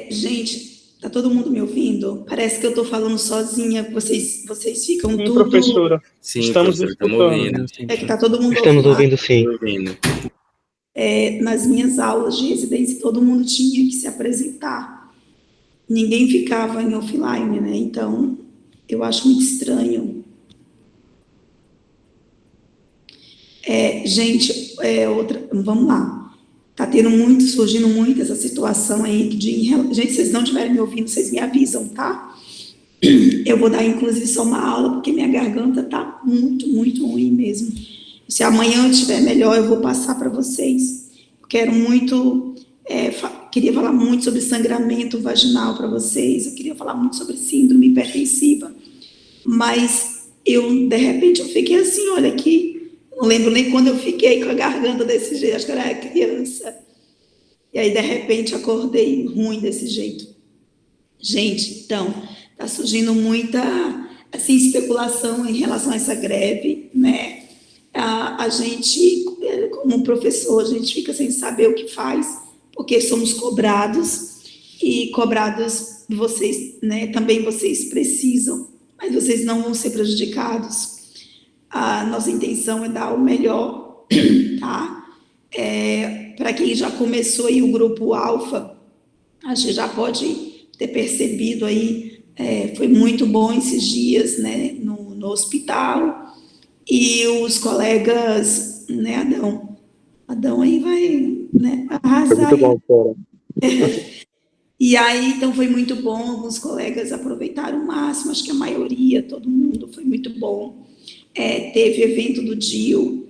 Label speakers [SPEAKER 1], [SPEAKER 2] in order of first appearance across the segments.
[SPEAKER 1] Gente, tá todo mundo me ouvindo? Parece que eu tô falando sozinha, vocês ficam
[SPEAKER 2] Sim,
[SPEAKER 1] tudo...
[SPEAKER 2] professora.
[SPEAKER 3] Sim,
[SPEAKER 2] Estamos
[SPEAKER 3] professor, estamos
[SPEAKER 2] escutando.
[SPEAKER 3] ouvindo.
[SPEAKER 1] É que tá todo mundo
[SPEAKER 4] Estamos
[SPEAKER 1] offline.
[SPEAKER 4] ouvindo sim.
[SPEAKER 3] Ouvindo.
[SPEAKER 1] Nas minhas aulas de residência, todo mundo tinha que se apresentar. Ninguém ficava em offline, né? Então, eu acho muito estranho. Gente, vamos lá. Tá surgindo muito essa situação aí gente, se vocês não estiverem me ouvindo, vocês me avisam, tá? Eu vou dar, inclusive, só uma aula, porque minha garganta tá muito, muito ruim mesmo. Se amanhã estiver melhor, eu vou passar para vocês. Quero muito, queria falar muito sobre sangramento vaginal para vocês, eu queria falar muito sobre síndrome hipertensiva, mas de repente, eu fiquei assim, olha aqui, não lembro nem quando eu fiquei com a garganta desse jeito, acho que eu era criança. E aí, de repente, acordei ruim desse jeito. Gente, então, está surgindo muita assim, especulação em relação a essa greve, né? A gente, como professor, a gente fica sem saber o que faz, porque somos cobrados, e cobrados vocês, né? Também vocês precisam, mas vocês não vão ser prejudicados. A nossa intenção é dar o melhor, tá? Para quem já começou aí o grupo Alfa, acho que já pode ter percebido aí, foi muito bom esses dias, né, no hospital, e os colegas, né, Adão aí vai, né, arrasar.
[SPEAKER 2] Foi muito bom,
[SPEAKER 1] E aí, então, foi muito bom, alguns colegas aproveitaram o máximo, acho que a maioria, todo mundo, foi muito bom. Teve evento do DIU,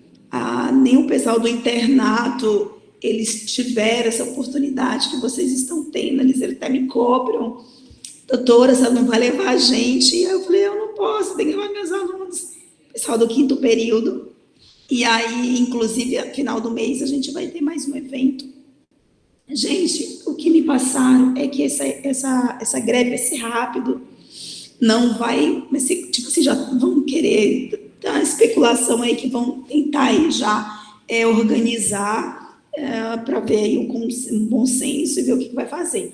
[SPEAKER 1] nem o pessoal do internato, eles tiveram essa oportunidade que vocês estão tendo, eles até me cobram, doutora, você não vai levar a gente? E aí eu falei, eu não posso, tem que levar meus alunos, pessoal do 5º período. E aí, inclusive, no final do mês, a gente vai ter mais um evento. Gente, o que me passaram é que essa greve vai ser rápido, não vai ser, tipo assim, já vão querer, tá uma especulação aí que vão tentar aí já organizar para ver aí um bom senso e ver o que vai fazer.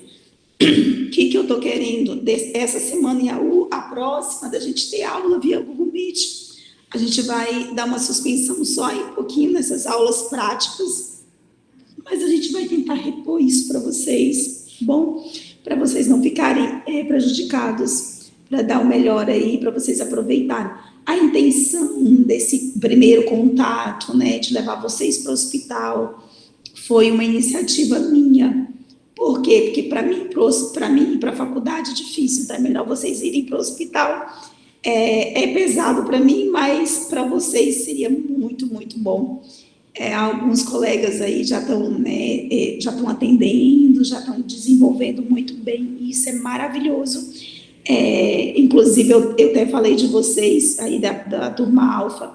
[SPEAKER 1] O que eu estou querendo? Essa semana e a próxima, da gente ter aula via Google Meet, a gente vai dar uma suspensão só em um pouquinho nessas aulas práticas, mas a gente vai tentar repor isso para vocês, bom? Para vocês não ficarem prejudicados, para dar o melhor aí, para vocês aproveitarem. A intenção desse primeiro contato, né, de levar vocês para o hospital, foi uma iniciativa minha. Por quê? Porque para mim e para a faculdade é difícil, então é melhor vocês irem para o hospital. É pesado para mim, mas para vocês seria muito, muito bom. Alguns colegas aí já estão, né, já estão atendendo, já estão desenvolvendo muito bem, e isso é maravilhoso. Inclusive, eu até falei de vocês aí da turma Alfa,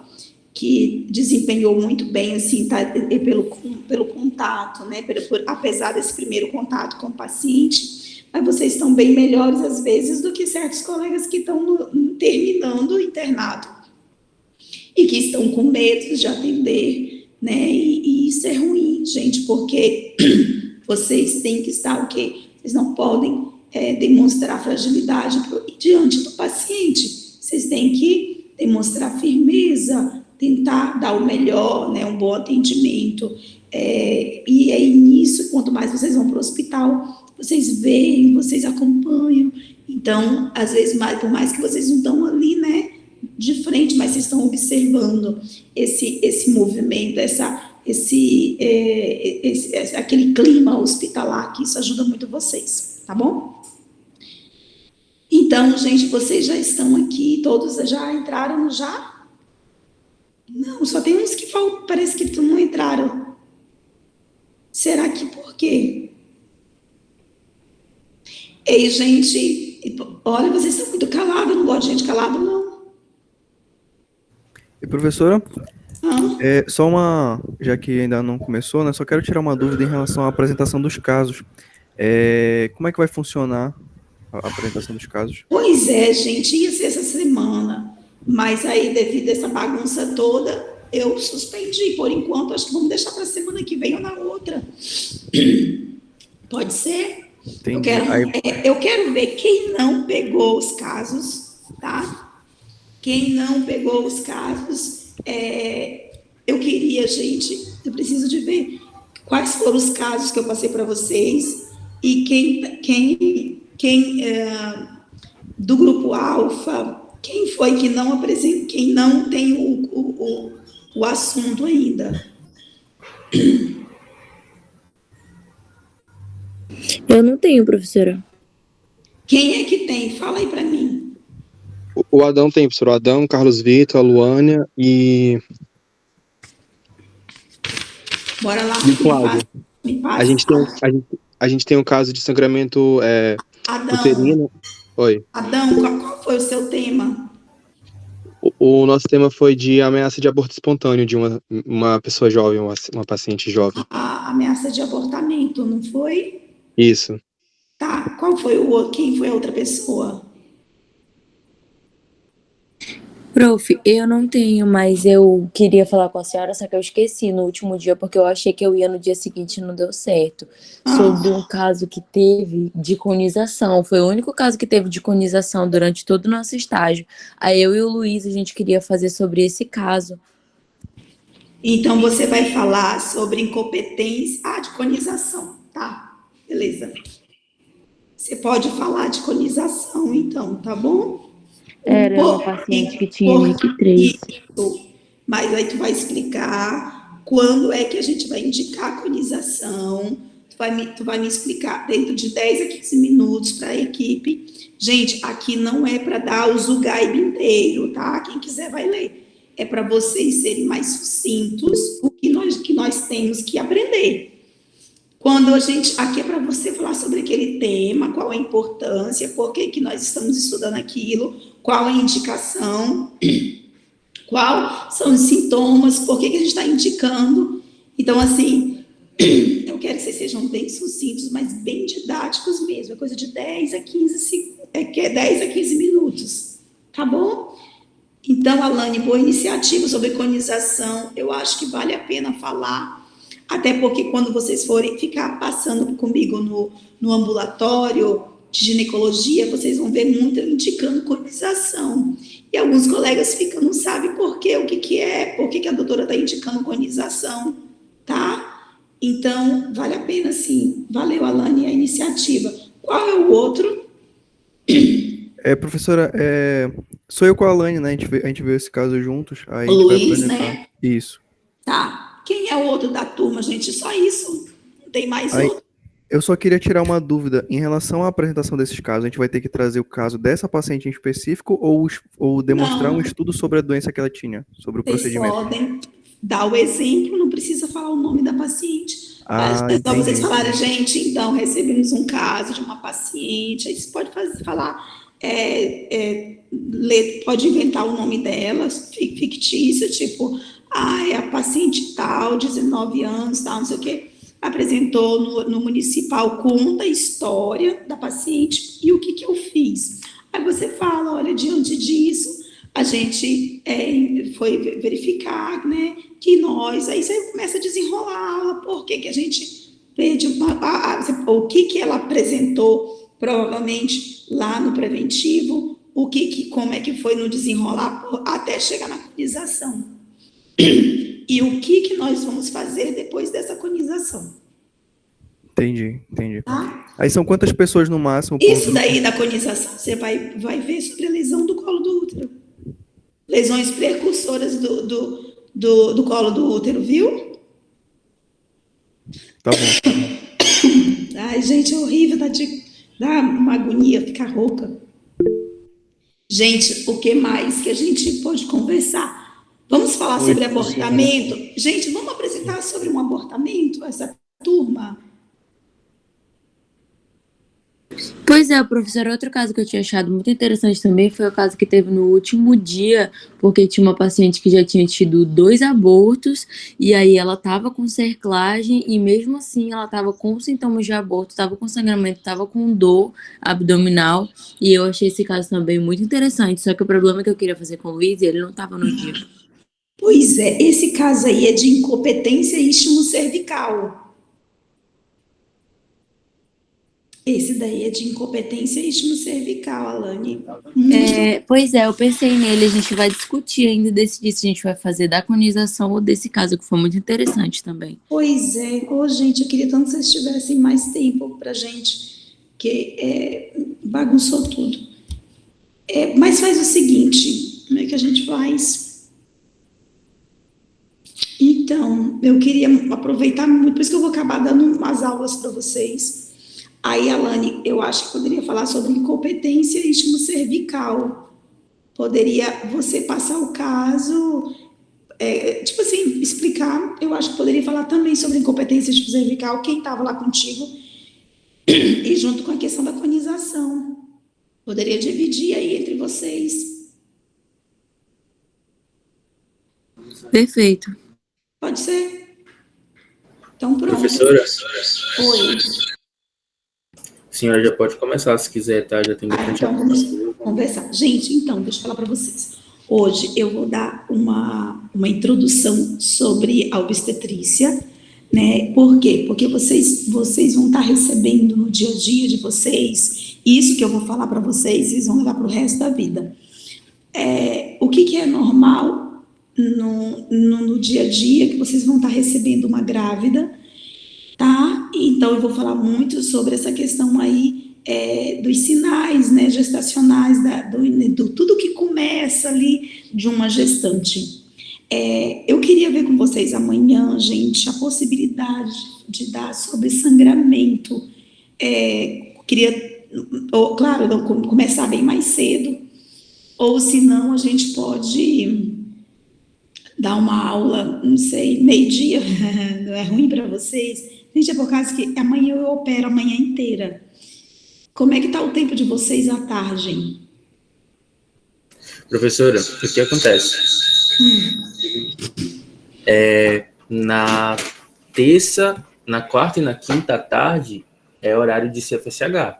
[SPEAKER 1] que desempenhou muito bem, assim, tá, pelo contato, né, apesar desse primeiro contato com o paciente, mas vocês estão bem melhores, às vezes, do que certos colegas que estão terminando o internato e que estão com medo de atender, né, e isso é ruim, gente, porque vocês têm que estar o quê? Vocês não podem demonstrar fragilidade diante do paciente, vocês têm que demonstrar firmeza, tentar dar o melhor, né, um bom atendimento, e aí nisso, quanto mais vocês vão para o hospital, vocês veem, vocês acompanham, então, às vezes, por mais que vocês não estão ali, né, de frente, mas vocês estão observando esse movimento, aquele clima hospitalar, que isso ajuda muito vocês, tá bom? Então, gente, vocês já estão aqui, todos já entraram já? Não, só tem uns que faltam, parece que não entraram. Será que por quê? Ei, gente, olha, vocês estão muito calados, eu não gosto de gente calada, não.
[SPEAKER 5] E professora, só já que ainda não começou, né, só quero tirar uma dúvida em relação à apresentação dos casos. Como é que vai funcionar a apresentação dos casos?
[SPEAKER 1] Pois é, gente, ia ser essa semana, mas aí, devido a essa bagunça toda, eu suspendi por enquanto, acho que vamos deixar para a semana que vem ou na outra. Pode ser?
[SPEAKER 5] Entendi. Aí,
[SPEAKER 1] Eu quero ver quem não pegou os casos, tá? Quem não pegou os casos, eu queria, gente, eu preciso de ver quais foram os casos que eu passei para vocês e quem do grupo Alfa, quem foi que não apresentou, quem não tem o assunto ainda.
[SPEAKER 2] Eu não tenho, professora.
[SPEAKER 1] Quem é que tem? Fala aí para mim.
[SPEAKER 3] O Adão tem, professor. O Adão, Carlos Vitor, a Luânia e
[SPEAKER 1] Bora lá,
[SPEAKER 3] o Flávio.
[SPEAKER 1] me passa.
[SPEAKER 3] A gente tem um caso de sangramento
[SPEAKER 1] Adão,
[SPEAKER 3] uterino. Oi.
[SPEAKER 1] Adão, qual foi o seu tema?
[SPEAKER 3] O nosso tema foi de ameaça de aborto espontâneo de uma pessoa jovem, uma paciente jovem.
[SPEAKER 1] A ameaça de abortamento, não foi?
[SPEAKER 3] Isso.
[SPEAKER 1] Tá, quem foi a outra pessoa?
[SPEAKER 2] Prof, eu não tenho, mas eu queria falar com a senhora, só que eu esqueci no último dia, porque eu achei que eu ia no dia seguinte e não deu certo. Sobre um caso que teve de conização. Foi o único caso que teve de conização durante todo o nosso estágio. Aí eu e o Luiz, a gente queria fazer sobre esse caso.
[SPEAKER 1] Então, você vai falar sobre incompetência. De conização, tá? Beleza. Você pode falar de conização, então, tá bom?
[SPEAKER 2] Era uma paciente que tinha NIC3.
[SPEAKER 1] Mas aí tu vai explicar quando é que a gente vai indicar a conização. Tu vai me explicar dentro de 10 a 15 minutos para a equipe. Gente, aqui não é para dar o Zugaib inteiro, tá? Quem quiser vai ler. É para vocês serem mais sucintos o que nós temos que aprender. Quando aqui é para você falar sobre aquele tema, qual a importância, por que nós estamos estudando aquilo, qual a indicação, quais são os sintomas, por que a gente está indicando. Então, assim, eu quero que vocês sejam bem sucintos, mas bem didáticos mesmo, é coisa de 10 a 15 minutos, tá bom? Então, Alane, boa iniciativa sobre conização, eu acho que vale a pena falar. Até porque quando vocês forem ficar passando comigo no ambulatório de ginecologia, vocês vão ver muito indicando conização. E alguns colegas não sabem por quê, o que é, por que a doutora está indicando conização, tá? Então, vale a pena sim. Valeu, Alane, a iniciativa. Qual é o outro?
[SPEAKER 5] Professora, sou eu com a Alane, né? A gente viu esse caso juntos. Aí
[SPEAKER 1] O Luiz, né?
[SPEAKER 5] Isso.
[SPEAKER 1] Tá. Quem é o outro da turma, gente? Só isso? Não tem mais outro?
[SPEAKER 5] Eu só queria tirar uma dúvida. Em relação à apresentação desses casos, a gente vai ter que trazer o caso dessa paciente em específico ou demonstrar um estudo sobre a doença que ela tinha, sobre o procedimento?
[SPEAKER 1] Vocês podem dar o exemplo, não precisa falar o nome da paciente. É só vocês falarem, gente, então, recebemos um caso de uma paciente, aí você pode falar, pode inventar o nome dela, fictício, tipo... é a paciente tal, 19 anos, tal, não sei o quê, apresentou no municipal, conta a história da paciente e o que eu fiz. Aí você fala, olha, diante disso, a gente foi verificar, né, que aí você começa a desenrolar, por que a gente pede o que ela apresentou, provavelmente, lá no preventivo, como é que foi no desenrolar, até chegar na conização. E o que nós vamos fazer depois dessa conização.
[SPEAKER 5] Entendi.
[SPEAKER 1] Tá?
[SPEAKER 5] Aí são quantas pessoas no máximo?
[SPEAKER 1] Isso daí da conização, você vai ver sobre a lesão do colo do útero. Lesões precursoras do colo do útero, viu?
[SPEAKER 5] Tá bom.
[SPEAKER 1] Ai, gente, é horrível, dá uma agonia ficar rouca. Gente, o que mais que a gente pode conversar? Vamos falar sobre abortamento? Gente, vamos apresentar sobre um abortamento, essa turma?
[SPEAKER 2] Pois é, professora, outro caso que eu tinha achado muito interessante também foi o caso que teve no último dia, porque tinha uma paciente que já tinha tido 2 abortos, e aí ela estava com cerclagem, e mesmo assim ela estava com sintomas de aborto, estava com sangramento, estava com dor abdominal, e eu achei esse caso também muito interessante, só que o problema que eu queria fazer com o Luiz, ele não estava no dia.
[SPEAKER 1] Pois é, esse caso aí é de incompetência istmo cervical. Esse daí é de incompetência e istmo cervical, Alane.
[SPEAKER 2] Pois é, eu pensei nele, a gente vai discutir ainda, decidir se a gente vai fazer da conização ou desse caso, que foi muito interessante também.
[SPEAKER 1] Pois é. Gente, eu queria tanto que vocês tivessem mais tempo pra gente, que bagunçou tudo. Mas faz o seguinte, como é que a gente faz? Então, eu queria aproveitar muito, por isso que eu vou acabar dando umas aulas para vocês. Aí, Alane, eu acho que poderia falar sobre incompetência e istmo cervical. Poderia você passar o caso, tipo assim, explicar. Eu acho que poderia falar também sobre incompetência e istmo cervical, quem estava lá contigo, e junto com a questão da conização. Poderia dividir aí entre vocês.
[SPEAKER 2] Perfeito.
[SPEAKER 1] Pode ser? Então, pronto.
[SPEAKER 4] Professora,
[SPEAKER 1] Oi.
[SPEAKER 4] a senhora já pode começar se quiser, tá? Já tem bastante
[SPEAKER 1] Então vamos conversar. Gente, então, deixa eu falar para vocês. Hoje eu vou dar uma introdução sobre a obstetrícia, né? Por quê? Porque vocês vão estar recebendo no dia a dia de vocês, isso que eu vou falar para vocês, vocês vão levar para o resto da vida. O que é normal no dia a dia que vocês vão estar recebendo uma grávida, tá? Então eu vou falar muito sobre essa questão aí dos sinais, né, gestacionais, do tudo que começa ali de uma gestante. Eu queria ver com vocês amanhã, gente, a possibilidade de dar sobre sangramento. Queria, claro, começar bem mais cedo, ou se não, a gente pode dar uma aula, não sei, meio-dia, não é ruim para vocês? Gente, é por causa que amanhã eu opero a manhã inteira. Como é que está o tempo de vocês à tarde?
[SPEAKER 4] Professora, o que acontece? Na terça, na quarta e na quinta à tarde é horário de CFSH.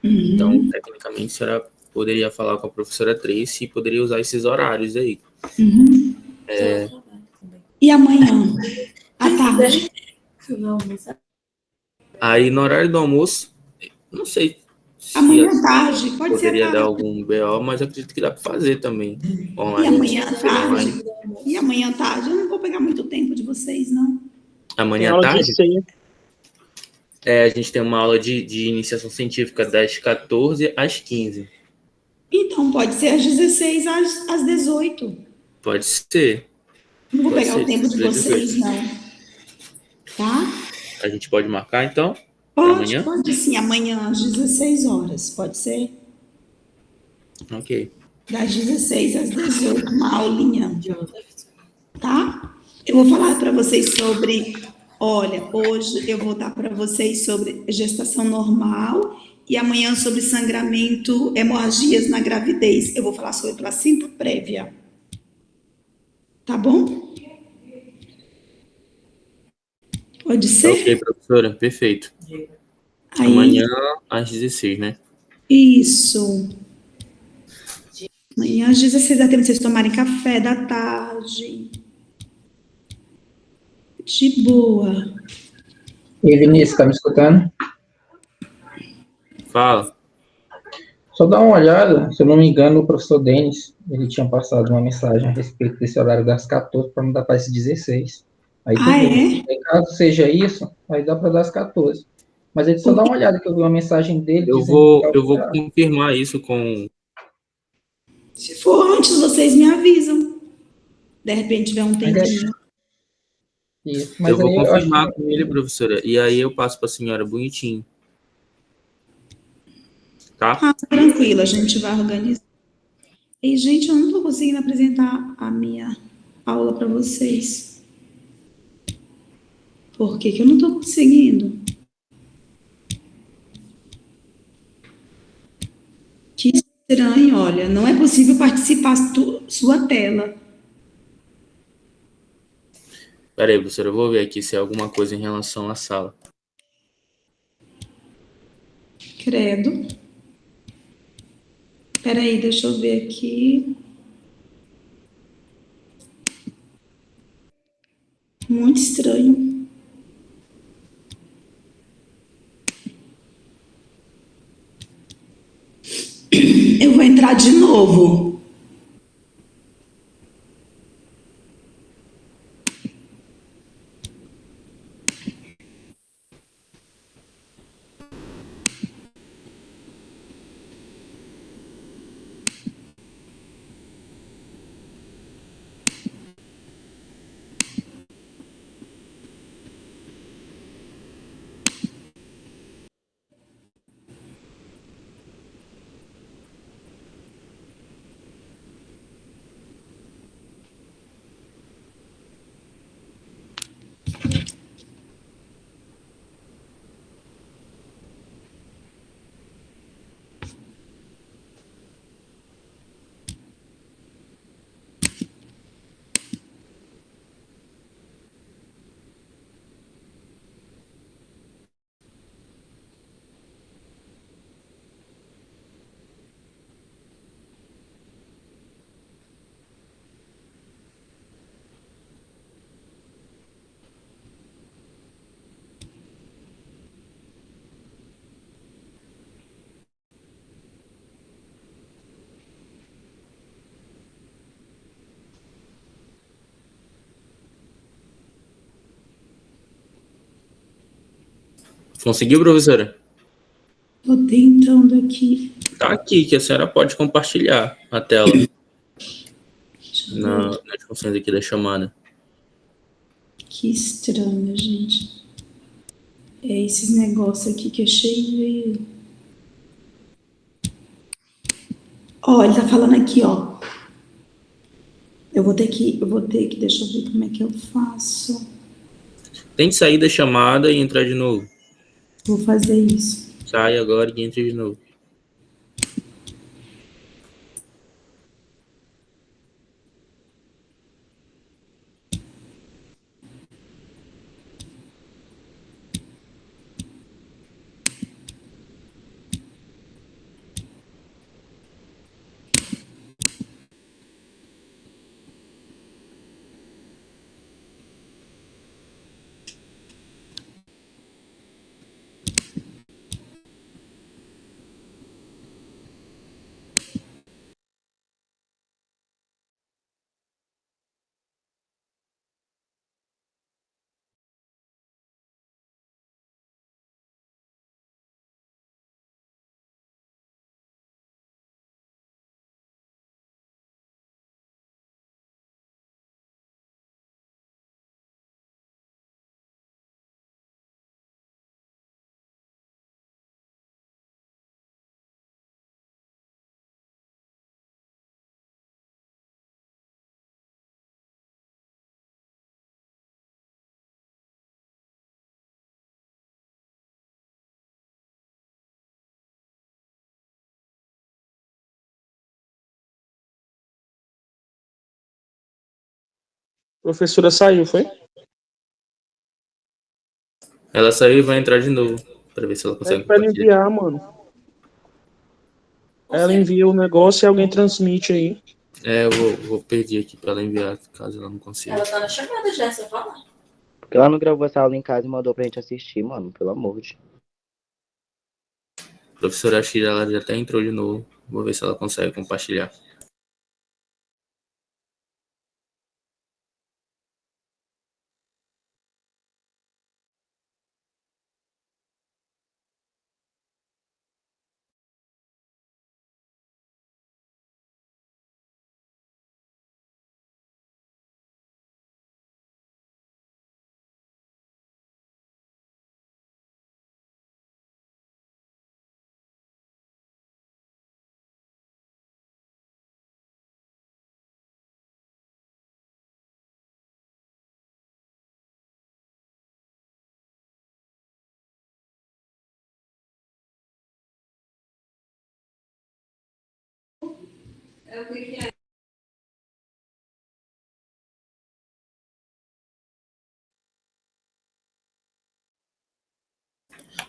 [SPEAKER 4] Então, tecnicamente, a senhora poderia falar com a professora Tracy e poderia usar esses horários aí.
[SPEAKER 1] E amanhã, à tarde?
[SPEAKER 4] Aí, no horário do almoço, não sei se
[SPEAKER 1] Amanhã à tarde, pode ser à
[SPEAKER 4] poderia dar
[SPEAKER 1] tarde.
[SPEAKER 4] algum BO, mas acredito que dá para fazer também.
[SPEAKER 1] E
[SPEAKER 4] Online.
[SPEAKER 1] amanhã à tarde? E amanhã à tarde? Eu não vou pegar muito tempo de vocês, não.
[SPEAKER 4] Amanhã à tarde? A gente tem uma aula de iniciação científica das 14 às 15.
[SPEAKER 1] Então, pode ser às 16 às 18.
[SPEAKER 4] Pode ser.
[SPEAKER 1] Não vou
[SPEAKER 4] Pode
[SPEAKER 1] pegar
[SPEAKER 4] ser,
[SPEAKER 1] o tempo de
[SPEAKER 4] 18.
[SPEAKER 1] vocês, não. Tá?
[SPEAKER 4] A gente pode marcar, então? Pra amanhã?
[SPEAKER 1] Pode sim, amanhã às 16 horas, pode ser?
[SPEAKER 4] Ok.
[SPEAKER 1] Das 16 às 18, uma aulinha. Tá? Eu vou falar para vocês sobre, olha, hoje eu vou dar para vocês sobre gestação normal e amanhã sobre sangramento, hemorragias na gravidez. Eu vou falar sobre placenta prévia. Tá bom? Pode ser?
[SPEAKER 4] Ok, professora, perfeito.
[SPEAKER 1] Aí,
[SPEAKER 4] Amanhã às 16, né?
[SPEAKER 1] isso. Amanhã às 16 dá tempo de vocês tomarem café da tarde. De boa.
[SPEAKER 6] E aí, Vinícius, tá me escutando?
[SPEAKER 4] Fala.
[SPEAKER 6] Só dá uma olhada, se eu não me engano, o professor Denis, ele tinha passado uma mensagem a respeito desse horário das 14 para mudar para esse 16. Aí tudo bem. Aí, caso seja isso, aí dá para dar as 14. Mas ele só dá uma olhada que eu vi uma mensagem dele.
[SPEAKER 4] Eu vou confirmar isso com...
[SPEAKER 1] Se for antes, vocês me avisam. De repente tiver um tempinho.
[SPEAKER 6] Isso, mas
[SPEAKER 4] eu vou
[SPEAKER 6] aí
[SPEAKER 4] confirmar com ele, professora. E aí eu passo para a senhora bonitinho. Tá?
[SPEAKER 1] Tranquilo, a gente vai organizar. E, gente, eu não estou conseguindo apresentar a minha aula para vocês. Por que eu não estou conseguindo? Que estranho, olha. Não é possível participar sua tela.
[SPEAKER 4] Peraí, professora, eu vou ver aqui se é alguma coisa em relação à sala.
[SPEAKER 1] Credo. Peraí, deixa eu ver aqui. Muito estranho. entrar de novo.
[SPEAKER 4] Conseguiu, professora?
[SPEAKER 1] Tô tentando aqui.
[SPEAKER 4] Tá aqui, que a senhora pode compartilhar a tela nas funções aqui da chamada.
[SPEAKER 1] Que estranho, gente. É esses negócios aqui que é cheio de... Ó, ele tá falando aqui, ó. Eu vou ter que, deixa eu ver como é que eu faço.
[SPEAKER 4] Tem que sair da chamada e entrar de novo.
[SPEAKER 1] Vou fazer isso.
[SPEAKER 4] Sai agora e entra de novo.
[SPEAKER 7] Professora saiu, foi?
[SPEAKER 4] Ela saiu e vai entrar de novo, para ver se ela
[SPEAKER 7] Pede
[SPEAKER 4] consegue
[SPEAKER 7] pra ela
[SPEAKER 4] compartilhar.
[SPEAKER 7] enviar, mano. Ela envia o negócio e alguém transmite aí.
[SPEAKER 4] Eu vou pedir aqui para ela enviar, caso ela não consiga.
[SPEAKER 8] Ela tá na chamada já, você fala?
[SPEAKER 9] Porque ela não gravou essa aula em casa e mandou pra gente assistir, mano. Pelo amor de...
[SPEAKER 4] A professora Shira, ela já até entrou de novo. Vou ver se ela consegue compartilhar.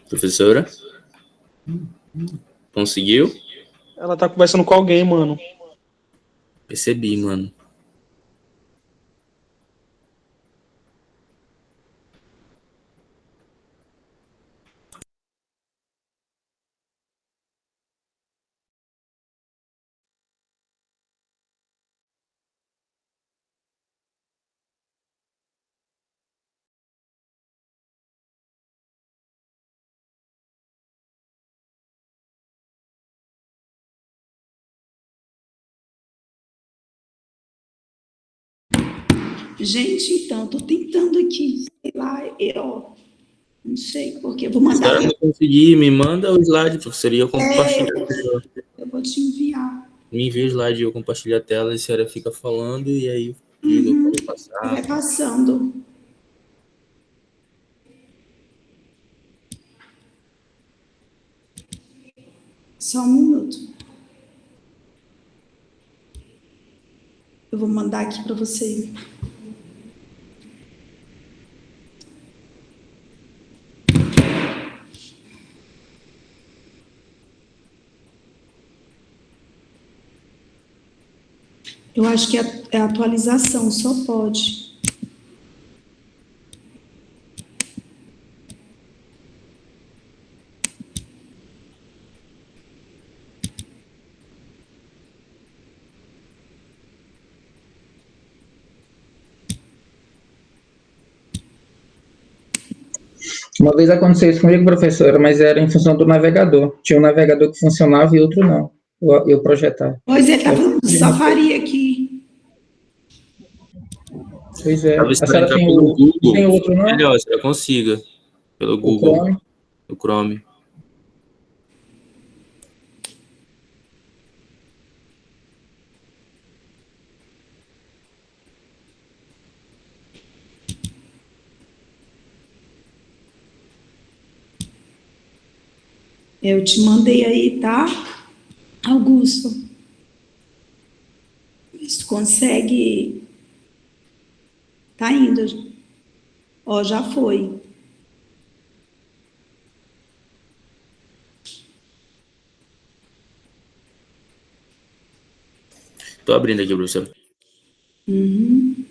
[SPEAKER 4] Professora? Conseguiu?
[SPEAKER 7] Ela tá conversando com alguém, mano.
[SPEAKER 4] Percebi, mano.
[SPEAKER 1] Gente, então, estou tentando aqui, sei lá, eu não sei porque, vou mandar.
[SPEAKER 4] Se ela não conseguir, me manda o slide, professor, e eu compartilho.
[SPEAKER 1] Eu vou te enviar.
[SPEAKER 4] Me envia o slide e eu compartilho a tela, e a senhora fica falando, e aí diga como passar.
[SPEAKER 1] Vai passando. Só um minuto. Eu vou mandar aqui para você. Eu acho que é atualização, só pode.
[SPEAKER 6] Uma vez aconteceu isso comigo, professora, mas era em função do navegador. Tinha um navegador que funcionava e outro não. Eu projetava.
[SPEAKER 1] Pois é, está falando do Safari aqui.
[SPEAKER 6] Pois é.
[SPEAKER 4] Talvez
[SPEAKER 6] A
[SPEAKER 4] para
[SPEAKER 6] senhora
[SPEAKER 4] entrar pelo Google,
[SPEAKER 6] tem outro não?
[SPEAKER 4] melhor, se ela consiga. Pelo
[SPEAKER 6] O
[SPEAKER 4] Google,
[SPEAKER 6] Chrome?
[SPEAKER 4] o Chrome.
[SPEAKER 1] Eu te mandei aí, tá, Augusto? Se tu consegue. Tá indo. Ó, já foi.
[SPEAKER 4] Tô abrindo aqui, professor.
[SPEAKER 1] Uhum.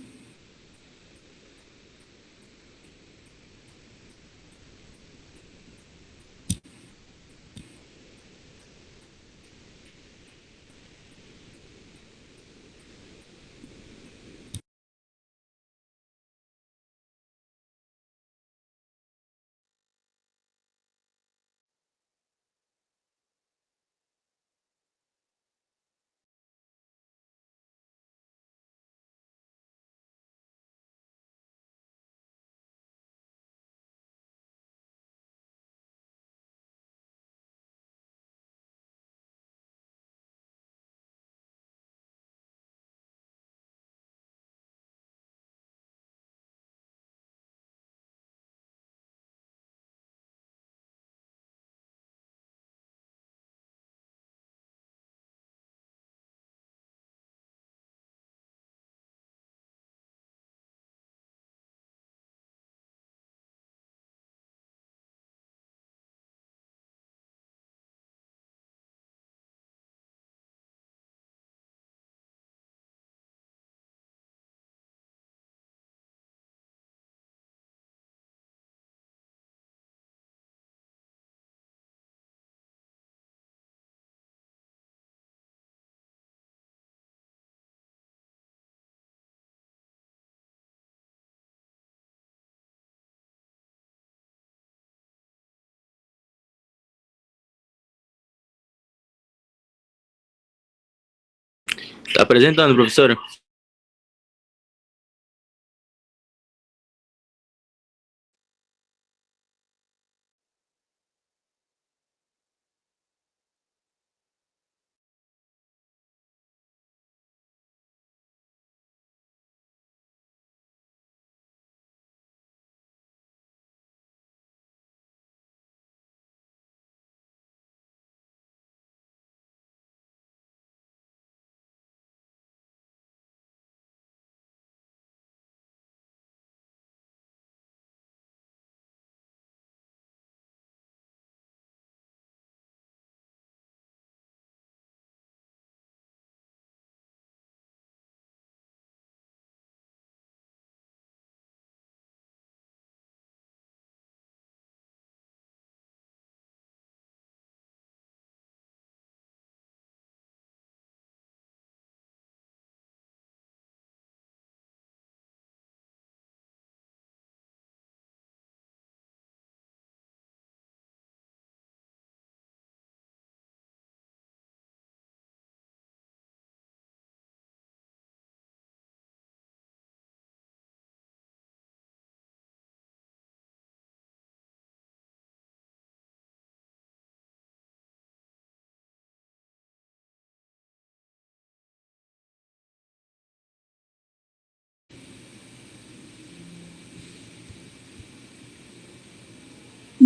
[SPEAKER 4] Tá apresentando, professora?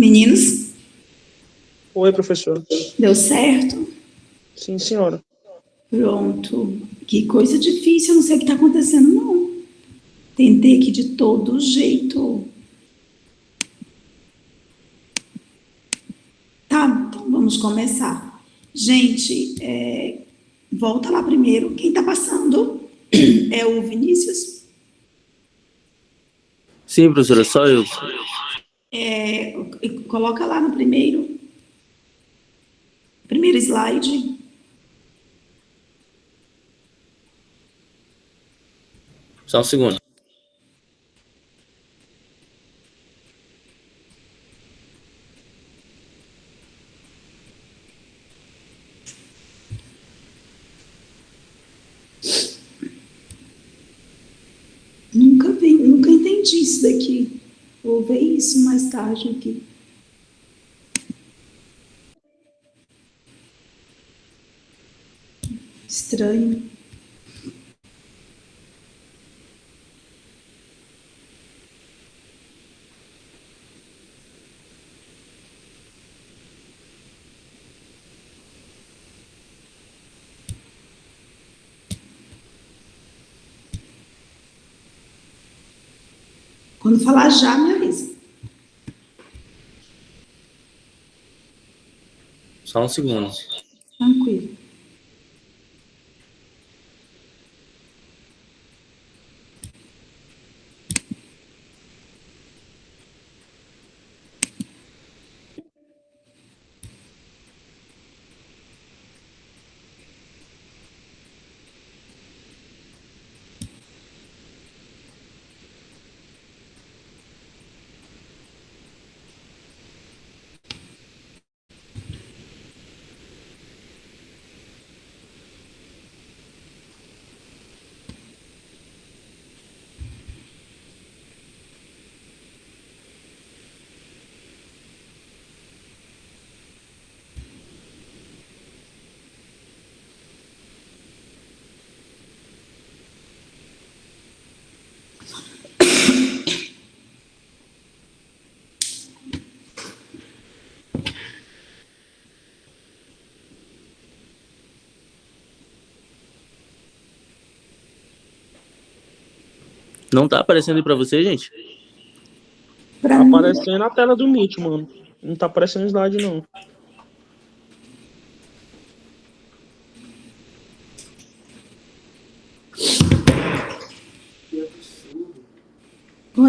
[SPEAKER 1] Meninos,
[SPEAKER 7] Oi, professor.
[SPEAKER 1] deu certo?
[SPEAKER 7] Sim, senhora.
[SPEAKER 1] Pronto. Que coisa difícil, eu não sei o que está acontecendo, não. Tentei aqui de todo jeito. Tá, então vamos começar. Gente, volta lá primeiro. Quem está passando é o Vinícius.
[SPEAKER 4] Sim, professora, só eu.
[SPEAKER 1] Coloca lá no primeiro slide.
[SPEAKER 4] Só um segundo.
[SPEAKER 1] Nunca entendi isso daqui. Vou ver isso mais tarde aqui. Estranho. Quando falar já, me avisa.
[SPEAKER 4] Só um segundo.
[SPEAKER 1] Tranquilo.
[SPEAKER 4] Não tá aparecendo aí pra você, gente?
[SPEAKER 1] Pra
[SPEAKER 7] Tá
[SPEAKER 1] mim,
[SPEAKER 7] aparecendo na tela do Meet, mano. Não tá aparecendo slide, não.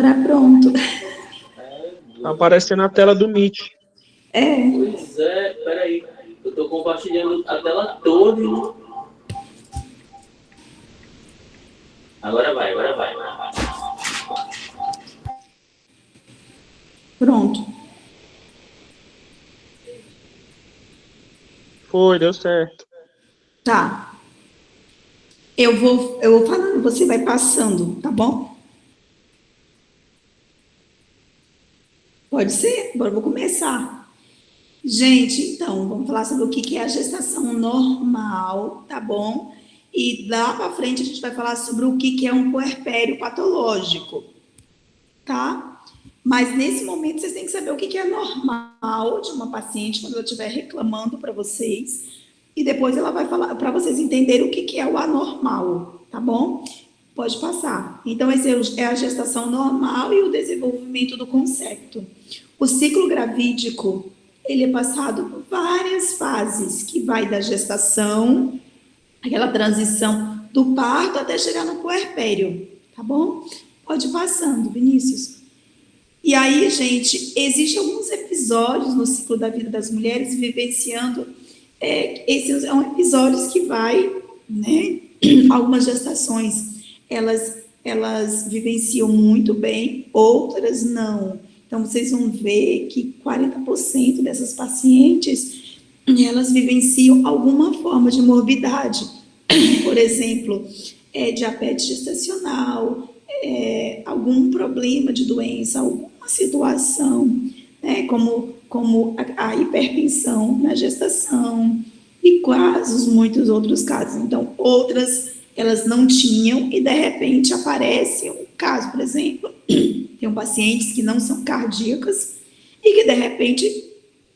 [SPEAKER 1] agora pronto.
[SPEAKER 7] Tá aparecendo na tela do Meet.
[SPEAKER 4] Pois é, peraí. Eu tô compartilhando a tela toda. Agora vai.
[SPEAKER 1] Pronto.
[SPEAKER 7] Foi, deu certo.
[SPEAKER 1] Tá. Eu vou falando, você vai passando, tá bom? Pode ser? Agora eu vou começar. Gente, então, vamos falar sobre o que é a gestação normal, tá bom? E lá para frente a gente vai falar sobre o que é um puerpério patológico, tá? Mas nesse momento vocês têm que saber o que é normal de uma paciente quando ela estiver reclamando para vocês. E depois ela vai falar para vocês entenderem o que é o anormal, tá bom? Pode passar. Então, esse é a gestação normal e o desenvolvimento do concepto. O ciclo gravídico, ele é passado por várias fases, que vai da gestação, aquela transição do parto até chegar no puerpério, tá bom? Pode ir passando, Vinícius. E aí, gente, existem alguns episódios no ciclo da vida das mulheres vivenciando, esses são episódios que vai, né? Algumas gestações, elas vivenciam muito bem, outras não. Então, vocês vão ver que 40% dessas pacientes, elas vivenciam alguma forma de morbidade. Por exemplo, diabetes gestacional, algum problema de doença, alguma situação, né, como a hipertensão na gestação e muitos outros casos. Então, outras elas não tinham e, de repente, aparece um caso, por exemplo, tem pacientes que não são cardíacas, e que, de repente,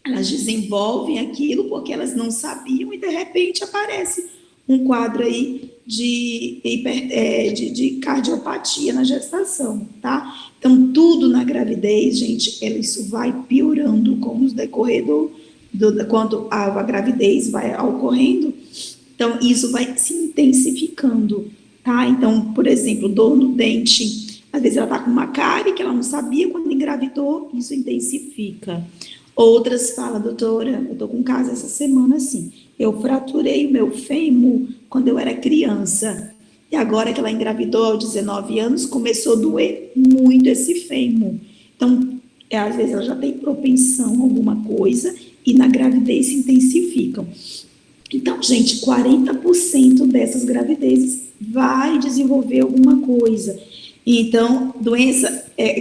[SPEAKER 1] elas desenvolvem aquilo porque elas não sabiam e, de repente, aparece um quadro aí de cardiopatia na gestação, tá? Então, tudo na gravidez, gente, isso vai piorando com o decorrer quando a gravidez vai ocorrendo. Então, isso vai se intensificando, tá? Então, por exemplo, dor no dente, às vezes ela tá com uma cárie que ela não sabia, quando engravidou, isso intensifica. Outras falam, doutora, eu tô com um caso essa semana assim, eu fraturei o meu fêmur quando eu era criança, e agora que ela engravidou aos 19 anos, começou a doer muito esse fêmur. Então, às vezes ela já tem propensão a alguma coisa, e na gravidez se intensificam. Então, gente, 40% dessas gravidezes vai desenvolver alguma coisa. Então,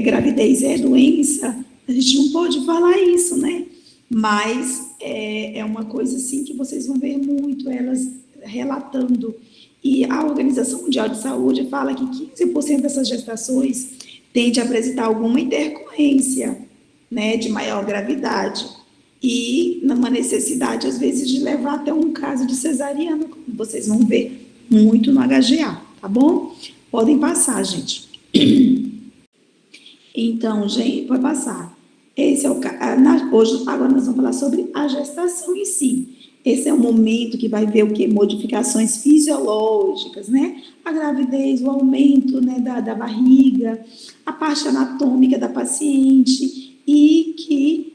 [SPEAKER 1] gravidez é doença, a gente não pode falar isso, né? Mas é uma coisa assim que vocês vão ver muito elas relatando. E a Organização Mundial de Saúde fala que 15% dessas gestações tende a apresentar alguma intercorrência, né, de maior gravidade. E numa necessidade, às vezes, de levar até um caso de cesariana, como vocês vão ver muito no HGA, tá bom? Podem passar, gente. Então, gente, pode passar. Esse é o hoje, agora nós vamos falar sobre a gestação em si. Esse é o momento que vai ver o quê? Modificações fisiológicas, né? A gravidez, o aumento, né, da barriga, a parte anatômica da paciente e que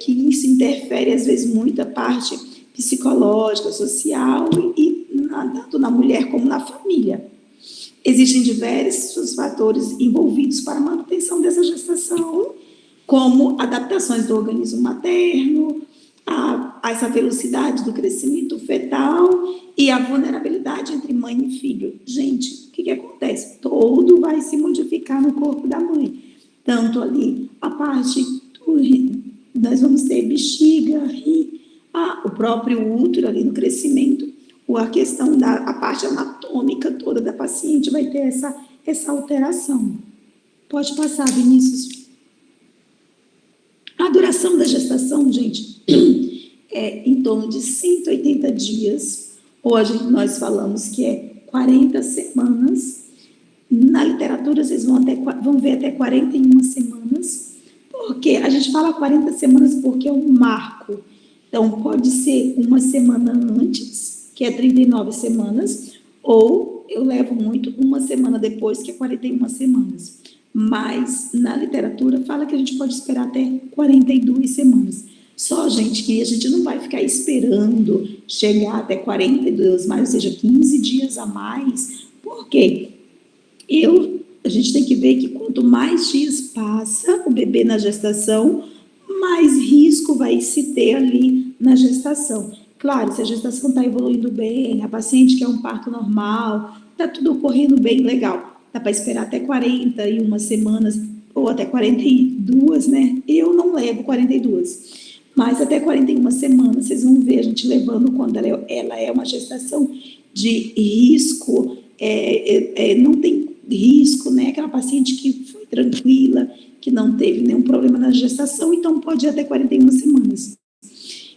[SPEAKER 1] isso interfere, às vezes, muito a parte psicológica, social e tanto na mulher como na família. Existem diversos fatores envolvidos para a manutenção dessa gestação, como adaptações do organismo materno, essa velocidade do crescimento fetal e a vulnerabilidade entre mãe e filho. Gente, o que acontece? Tudo vai se modificar no corpo da mãe. Tanto ali a parte nós vamos ter bexiga, o próprio útero ali no crescimento, ou a questão a parte anatômica toda da paciente vai ter essa alteração. Pode passar, Vinícius. A duração da gestação, gente, é em torno de 180 dias. Hoje nós falamos que é 40 semanas. Na literatura, vocês vão ver até 41 semanas. Porque a gente fala 40 semanas porque é um marco. Então, pode ser uma semana antes, que é 39 semanas, ou eu levo muito uma semana depois, que é 41 semanas. Mas, na literatura, fala que a gente pode esperar até 42 semanas. Só, gente, que a gente não vai ficar esperando chegar até 42, mais, ou seja, 15 dias a mais. Por quê? A gente tem que ver que quanto mais dias passa o bebê na gestação, mais risco vai se ter ali na gestação. Claro, se a gestação está evoluindo bem, a paciente quer um parto normal, está tudo ocorrendo bem, legal. Dá para esperar até 41 semanas, ou até 42, né? Eu não levo 42, mas até 41 semanas, vocês vão ver a gente levando quando ela é uma gestação de risco, não tem risco, né? Aquela paciente que foi tranquila, que não teve nenhum problema na gestação, então pode ir até 41 semanas.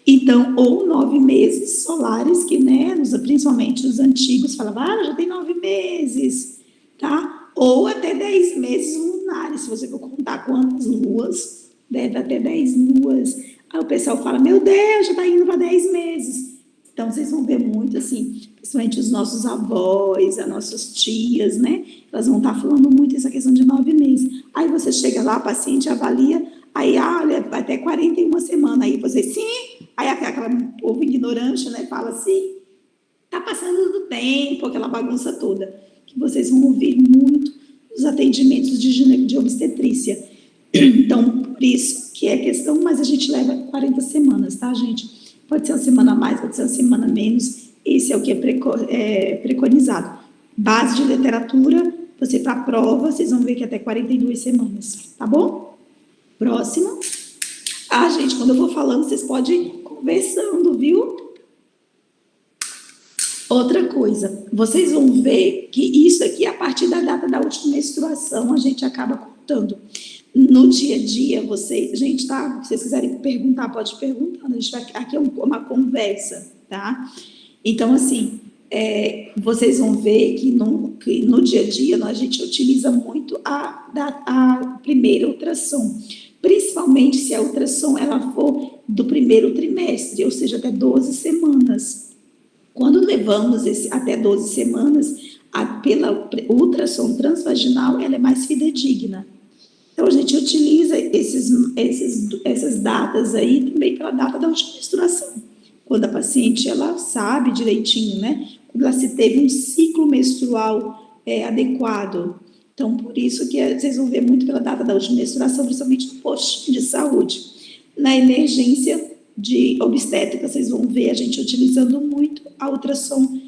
[SPEAKER 1] Então, ou 9 meses solares, que, né, principalmente os antigos falavam, já tem 9 meses, tá? Ou até 10 meses lunares, se você for contar quantas luas, deve até 10 luas. Aí o pessoal fala, meu Deus, já está indo para 10 meses. Então, vocês vão ver muito, assim, principalmente os nossos avós, as nossas tias, né? Elas vão estar falando muito essa questão de 9 meses. Aí você chega lá, a paciente avalia, aí, olha, até 41 semanas. Aí você, sim. Aí aquela povo ignorante, né, fala assim, tá passando do tempo, aquela bagunça toda. Que vocês vão ouvir muito nos atendimentos de obstetrícia. Então, por isso que é questão, mas a gente leva 40 semanas, tá, gente? Pode ser uma semana a mais, pode ser uma semana a menos. Esse é o que é preconizado. Base de literatura, você para a prova, vocês vão ver que é até 42 semanas, tá bom? Próximo. Gente, quando eu vou falando, vocês podem ir conversando, viu? Outra coisa, vocês vão ver que isso aqui, a partir da data da última menstruação, a gente acaba contando. No dia a dia, vocês, gente, tá? Se vocês quiserem perguntar, pode perguntar. A gente vai, aqui é uma conversa, tá? Então, assim, vocês vão ver que no dia a dia a gente utiliza muito a primeira ultrassom, principalmente se a ultrassom ela for do primeiro trimestre, ou seja, até 12 semanas. Quando levamos até 12 semanas, pela ultrassom transvaginal, ela é mais fidedigna. Então, a gente utiliza essas datas aí também pela data da última menstruação. Quando a paciente, ela sabe direitinho, né? Quando ela se teve um ciclo menstrual adequado. Então, por isso que vocês vão ver muito pela data da última menstruação, principalmente no postinho de saúde. Na emergência de obstétrica, vocês vão ver a gente utilizando muito a ultrassom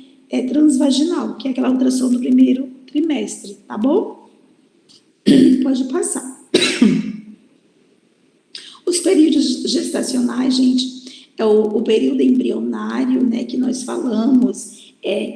[SPEAKER 1] transvaginal, que é aquela ultrassom do primeiro trimestre, tá bom? Pode passar. Os períodos gestacionais, gente, é o período embrionário, né, que nós falamos,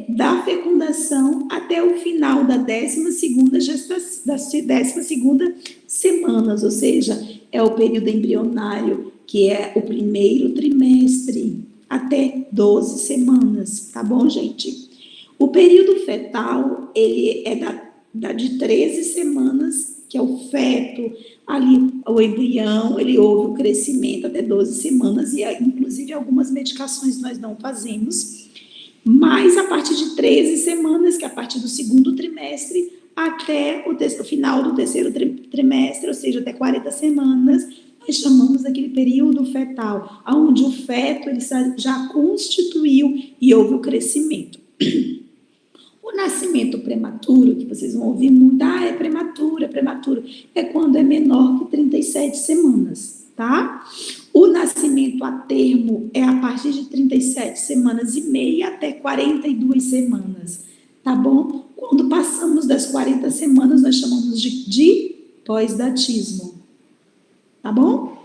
[SPEAKER 1] da fecundação até o final da 12ª gestação, das 12ª semanas, ou seja, é o período embrionário, que é o primeiro trimestre, até 12 semanas, tá bom, gente? O período fetal, ele é de 13 semanas, que é o feto, ali o embrião, ele houve o crescimento até 12 semanas, e inclusive algumas medicações nós não fazemos, mas a partir de 13 semanas, que é a partir do segundo trimestre, até o final do terceiro trimestre, ou seja, até 40 semanas, nós chamamos daquele período fetal, onde o feto ele já constituiu e houve o crescimento. O nascimento prematuro, que vocês vão ouvir muito, é prematuro, é quando é menor que 37 semanas, tá? O nascimento a termo é a partir de 37 semanas e meia até 42 semanas, tá bom? Quando passamos das 40 semanas, nós chamamos de pós-datismo, tá bom?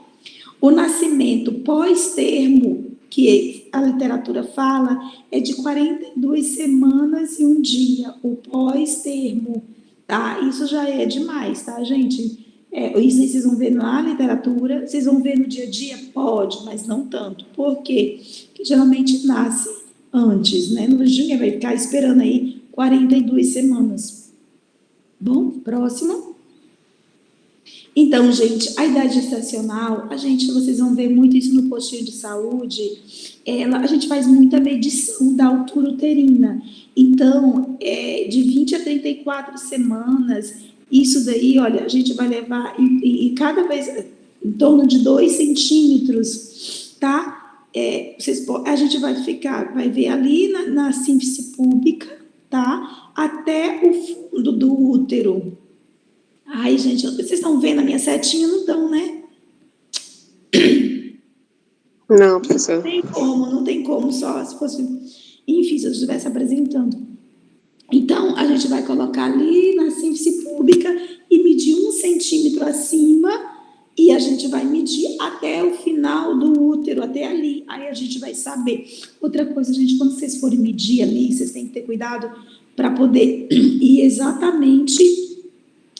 [SPEAKER 1] O nascimento pós-termo, que a literatura fala, é de 42 semanas e um dia, o pós-termo, tá? Isso já é demais, tá, gente? Isso aí vocês vão ver na literatura, vocês vão ver no dia a dia? Pode, mas não tanto. Por quê? Porque geralmente nasce antes, né? No dia vai ficar esperando aí 42 semanas. Bom, próximo. Então, gente, a idade gestacional, vocês vão ver muito isso no postinho de saúde, a gente faz muita medição da altura uterina. Então, de 20 a 34 semanas, isso daí, olha, a gente vai levar e cada vez em torno de 2 centímetros, tá? A gente vai ver ali na síntese pública, tá? Até o fundo do útero. Ai, gente, vocês estão vendo a minha setinha? Não estão, né?
[SPEAKER 10] Não, professor.
[SPEAKER 1] Não tem como, só se fosse... Enfim, se eu estivesse apresentando. Então, a gente vai colocar ali na síntese pública e medir 1 centímetro acima e a gente vai medir até o final do útero, até ali. Aí a gente vai saber. Outra coisa, gente, quando vocês forem medir ali, vocês têm que ter cuidado para poder ir exatamente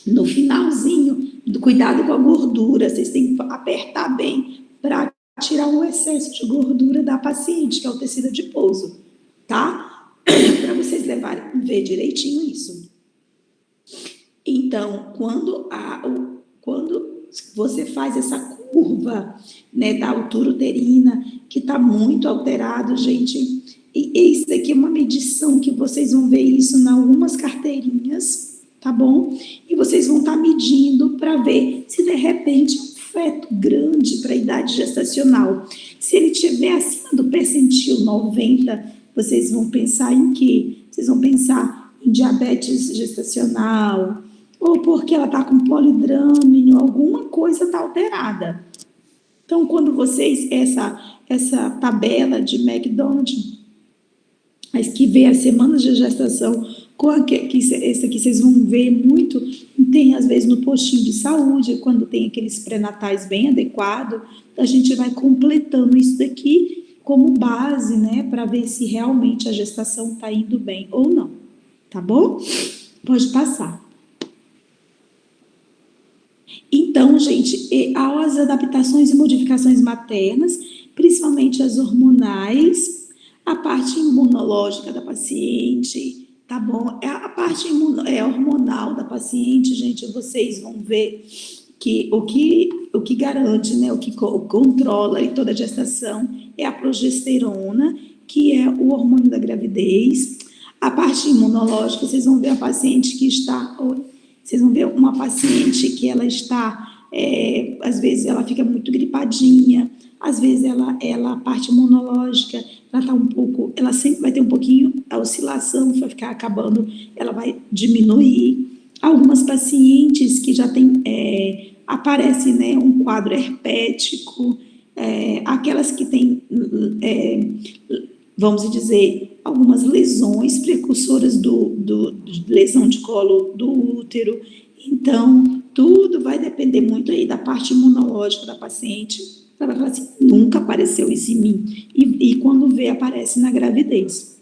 [SPEAKER 1] no finalzinho, cuidado com a gordura, vocês têm que apertar bem para tirar o excesso de gordura da paciente, que é o tecido adiposo, tá? Para vocês ver direitinho isso. Então, quando você faz essa curva, né, da altura uterina, que está muito alterado, gente, e isso aqui é uma medição que vocês vão ver isso em algumas carteirinhas, tá bom? E vocês vão estar medindo para ver se de repente é um feto grande para a idade gestacional. Se ele estiver acima do percentil 90, vocês vão pensar em quê? Vocês vão pensar em diabetes gestacional, ou porque ela está com polidrâmino, alguma coisa está alterada. Então, quando vocês, essa tabela de McDonald, mas que vê as semanas de gestação, esse aqui vocês vão ver muito, tem às vezes no postinho de saúde, quando tem aqueles pré-natais bem adequados, a gente vai completando isso daqui como base, né, para ver se realmente a gestação está indo bem ou não, tá bom? Pode passar. Então, gente, as adaptações e modificações maternas, principalmente as hormonais, a parte imunológica da paciente, tá bom? A parte hormonal da paciente, gente, vocês vão ver que o que garante, né, o que controla em toda a gestação é a progesterona, que é o hormônio da gravidez. A parte imunológica, vocês vão ver a paciente que está... Vocês vão ver uma paciente que ela está, às vezes ela fica muito gripadinha, às vezes a parte imunológica, ela está um pouco, ela sempre vai ter um pouquinho, a oscilação vai ficar acabando, ela vai diminuir. Algumas pacientes que já tem, aparece, né, um quadro herpético, aquelas que têm, vamos dizer, algumas lesões precursoras de lesão de colo do útero. Então, tudo vai depender muito aí da parte imunológica da paciente. Ela vai falar assim, nunca apareceu isso em mim. E quando vê, aparece na gravidez.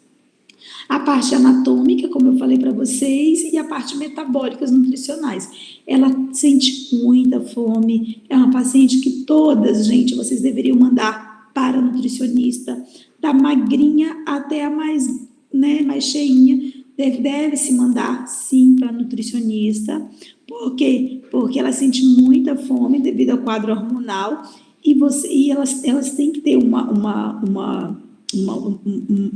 [SPEAKER 1] A parte anatômica, como eu falei para vocês, e a parte metabólicas nutricionais. Ela sente muita fome, é uma paciente que todas, gente, vocês deveriam mandar para a nutricionista, da magrinha até a mais, né, mais cheinha, deve se mandar, sim, para a nutricionista. Por quê? Porque ela sente muita fome devido ao quadro hormonal e elas têm que ter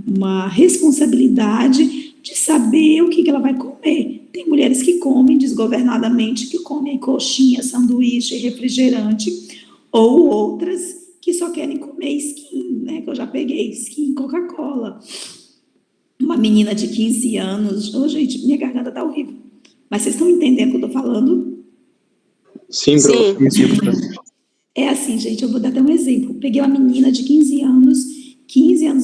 [SPEAKER 1] uma responsabilidade de saber o que ela vai comer. Tem mulheres que comem desgovernadamente, que comem coxinha, sanduíche, refrigerante, ou outras que só querem comer skin, né, que eu já peguei, skin, Coca-Cola. Uma menina de 15 anos, gente, minha garganta tá horrível, mas vocês estão entendendo o que eu tô falando?
[SPEAKER 3] Sim, professor.
[SPEAKER 1] É assim, gente, eu vou dar até um exemplo. Peguei uma menina de 15 anos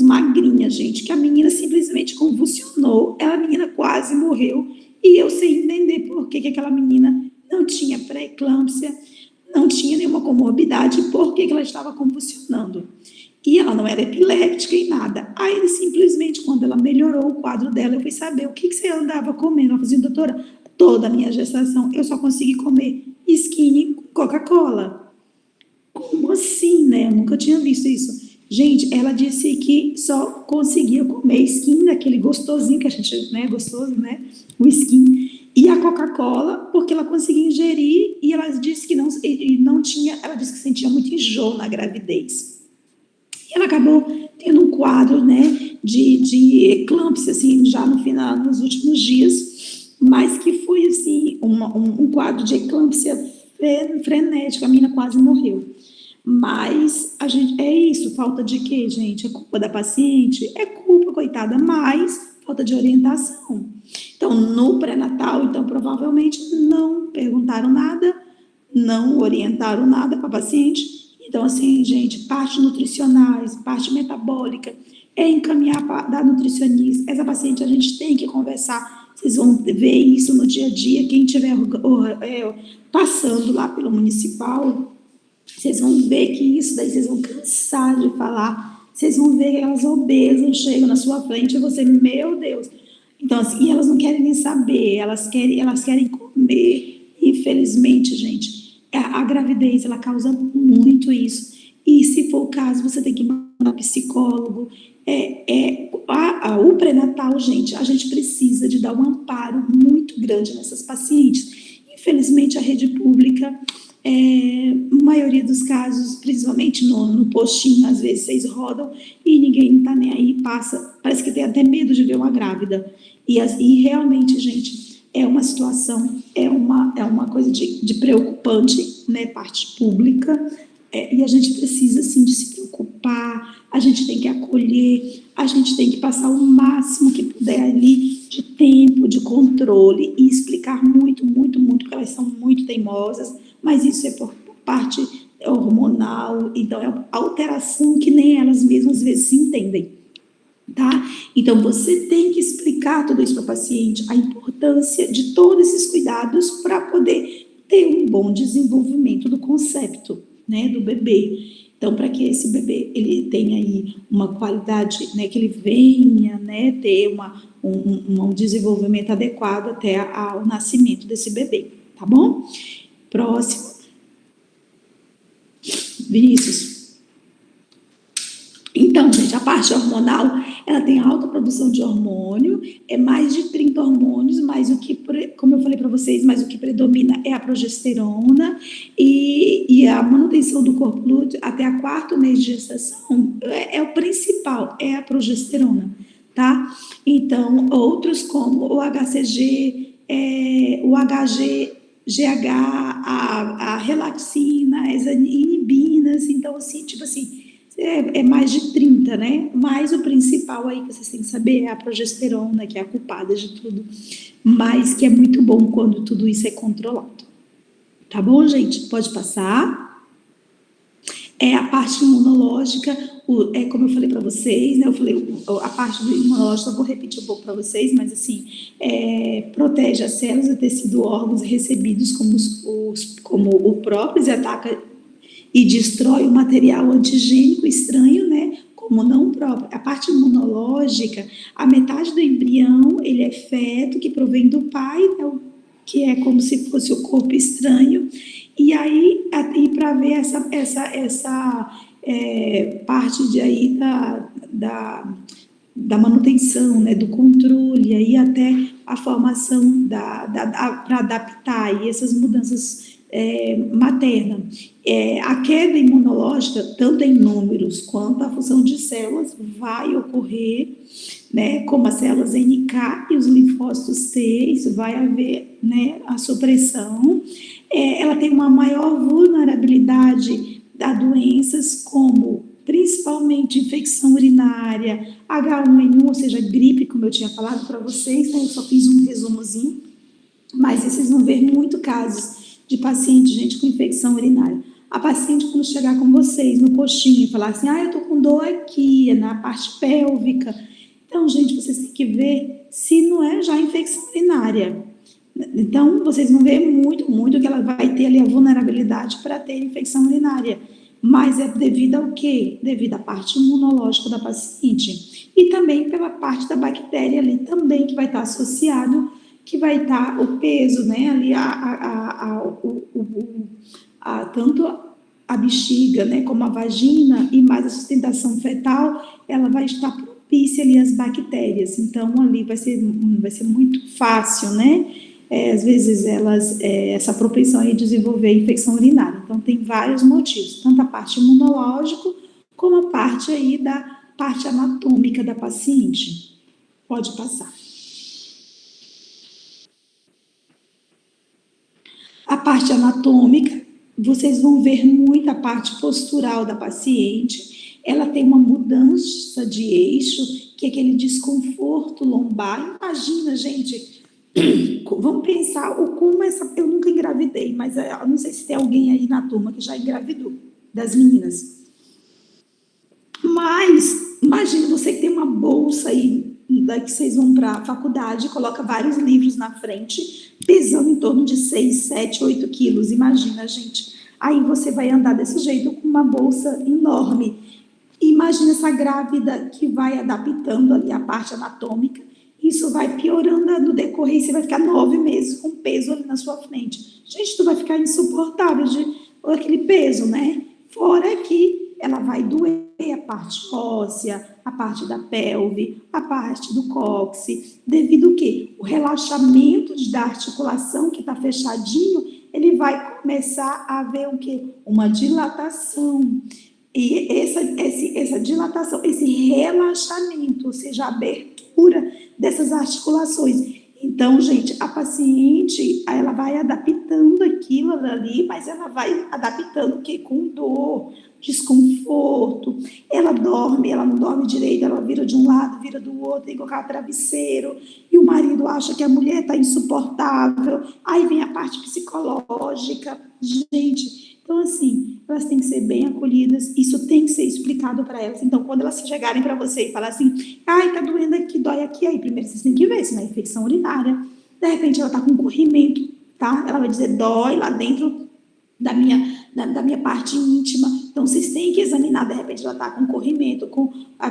[SPEAKER 1] magrinha, gente, que a menina simplesmente convulsionou, a menina quase morreu, e eu sem entender por que aquela menina não tinha pré-eclâmpsia, não tinha nenhuma comorbidade, por que ela estava convulsionando. E ela não era epiléptica e nada. Aí, simplesmente, quando ela melhorou o quadro dela, eu fui saber o que você andava comendo. Ela falou assim, doutora, toda a minha gestação eu só consegui comer skinny com Coca-Cola. Como assim, né? Eu nunca tinha visto isso. Gente, ela disse que só conseguia comer skinny, daquele gostosinho que a gente, né, gostoso, né? O skinny. E a Coca-Cola, porque ela conseguia ingerir, e ela disse que não tinha, ela disse que sentia muito enjoo na gravidez. E ela acabou tendo um quadro, né, de eclâmpsia, assim, já no final, nos últimos dias, mas que foi, assim, um quadro de eclâmpsia frenética, a menina quase morreu. Mas a gente, é isso, falta de quê, gente? É culpa da paciente? É culpa, coitada, mas falta de orientação. Então, no pré-natal, então, provavelmente não perguntaram nada, não orientaram nada para a paciente. Então, assim, gente, parte nutricionais, parte metabólica, é encaminhar da nutricionista. Essa paciente a gente tem que conversar. Vocês vão ver isso no dia a dia. Quem estiver passando lá pelo municipal, vocês vão ver que isso daí, vocês vão cansar de falar. Vocês vão ver que elas obesas chegam na sua frente e você, meu Deus. Então, assim, elas não querem nem saber, elas querem comer. Infelizmente, gente, a gravidez, ela causa muito isso. E, se for o caso, você tem que mandar psicólogo. O pré-natal, gente, a gente precisa de dar um amparo muito grande nessas pacientes. Infelizmente, a rede pública, a maioria dos casos, principalmente no postinho, às vezes vocês rodam e ninguém não tá nem aí, parece que tem até medo de ver uma grávida. E realmente, gente, é uma situação, é uma coisa de preocupante, né, parte pública, e a gente precisa, assim, de se preocupar, a gente tem que acolher, a gente tem que passar o máximo que puder ali de tempo, de controle, e explicar muito, muito, muito, porque elas são muito teimosas, mas isso é por parte hormonal, então é uma alteração que nem elas mesmas às vezes se entendem, tá? Então você tem que explicar tudo isso para o paciente, a importância de todos esses cuidados para poder ter um bom desenvolvimento do concepto, né, do bebê. Então, para que esse bebê ele tenha aí uma qualidade, né, que ele venha, né, ter um desenvolvimento adequado até ao nascimento desse bebê, tá bom? Próximo. Vinícius. Então, gente, a parte hormonal, ela tem alta produção de hormônio, é mais de 30 hormônios, mas o que, como eu falei para vocês, mas o que predomina é a progesterona e a manutenção do corpo lúteo até a 4º mês de gestação é o principal, é a progesterona, tá? Então, outros como o HCG, o HGH, a relaxina, as inibinas, então, assim, tipo assim, é mais de 30, né? Mas o principal aí que vocês têm que saber é a progesterona, que é a culpada de tudo, mas que é muito bom quando tudo isso é controlado. Tá bom, gente? Pode passar. A parte imunológica, como eu falei para vocês, né? Eu falei a parte do imunológico, eu vou repetir um pouco para vocês, mas assim, protege as células, o tecido, órgãos recebidos como o próprio e ataca e destrói o material antigênico estranho, né, como não próprio. A parte imunológica, a metade do embrião, ele é feto, que provém do pai, né, que é como se fosse o corpo estranho, e aí, para ver essa parte de aí da manutenção, né, do controle, aí até a formação para adaptar aí essas mudanças materna. A queda imunológica, tanto em números quanto a função de células, vai ocorrer, né, como as células NK e os linfócitos T, isso vai haver, né, a supressão. Ela tem uma maior vulnerabilidade a doenças como, principalmente, infecção urinária, H1N1, ou seja, gripe, como eu tinha falado para vocês, né, eu só fiz um resumozinho, mas vocês vão ver muito casos de paciente, gente, com infecção urinária. A paciente, quando chegar com vocês no postinho e falar assim, eu tô com dor aqui, na parte pélvica. Então, gente, vocês têm que ver se não é já infecção urinária. Então, vocês vão ver muito que ela vai ter ali a vulnerabilidade para ter infecção urinária. Mas é devido ao quê? Devido à parte imunológica da paciente. E também pela parte da bactéria ali também, que vai estar associado, que vai estar o peso, né, ali, tanto a bexiga, né, como a vagina, e mais a sustentação fetal, ela vai estar propícia ali às bactérias. Então, ali vai ser muito fácil, né, às vezes essa propensão aí de desenvolver infecção urinária. Então, tem vários motivos, tanto a parte imunológica, como a parte aí da parte anatômica da paciente. Pode passar. A parte anatômica, vocês vão ver muito a parte postural da paciente. Ela tem uma mudança de eixo, que é aquele desconforto lombar. Imagina, gente, vamos pensar como eu nunca engravidei, mas eu não sei se tem alguém aí na turma que já engravidou, das meninas. Mas, imagina você que tem uma bolsa aí, que vocês vão para a faculdade, coloca vários livros na frente, pesando em torno de 6, 7, 8 quilos, imagina, gente. Aí você vai andar desse jeito com uma bolsa enorme. Imagina essa grávida que vai adaptando ali a parte anatômica, isso vai piorando no decorrer, você vai ficar 9 meses com peso ali na sua frente. Gente, tu vai ficar insuportável aquele peso, né? Fora que ela vai doer a parte óssea, a parte da pelve, a parte do cóccix, devido ao quê? O relaxamento da articulação que está fechadinho, ele vai começar a haver o quê? Uma dilatação. E essa dilatação, esse relaxamento, ou seja, a abertura dessas articulações. Então, gente, a paciente, ela vai adaptando aquilo ali, mas ela vai adaptando o quê? Com dor, desconforto. Ela dorme, ela não dorme direito, ela vira de um lado, vira do outro, tem que colocar travesseiro, e o marido acha que a mulher está insuportável. Aí vem a parte psicológica. Gente, então, assim, elas têm que ser bem acolhidas, isso tem que ser explicado para elas. Então, quando elas chegarem para você e falar assim, tá doendo aqui, dói aqui, aí primeiro vocês têm que ver se não é infecção urinária. De repente, ela tá com corrimento, tá? Ela vai dizer, dói lá dentro da minha parte íntima. Então, vocês têm que examinar, de repente, ela tá com corrimento,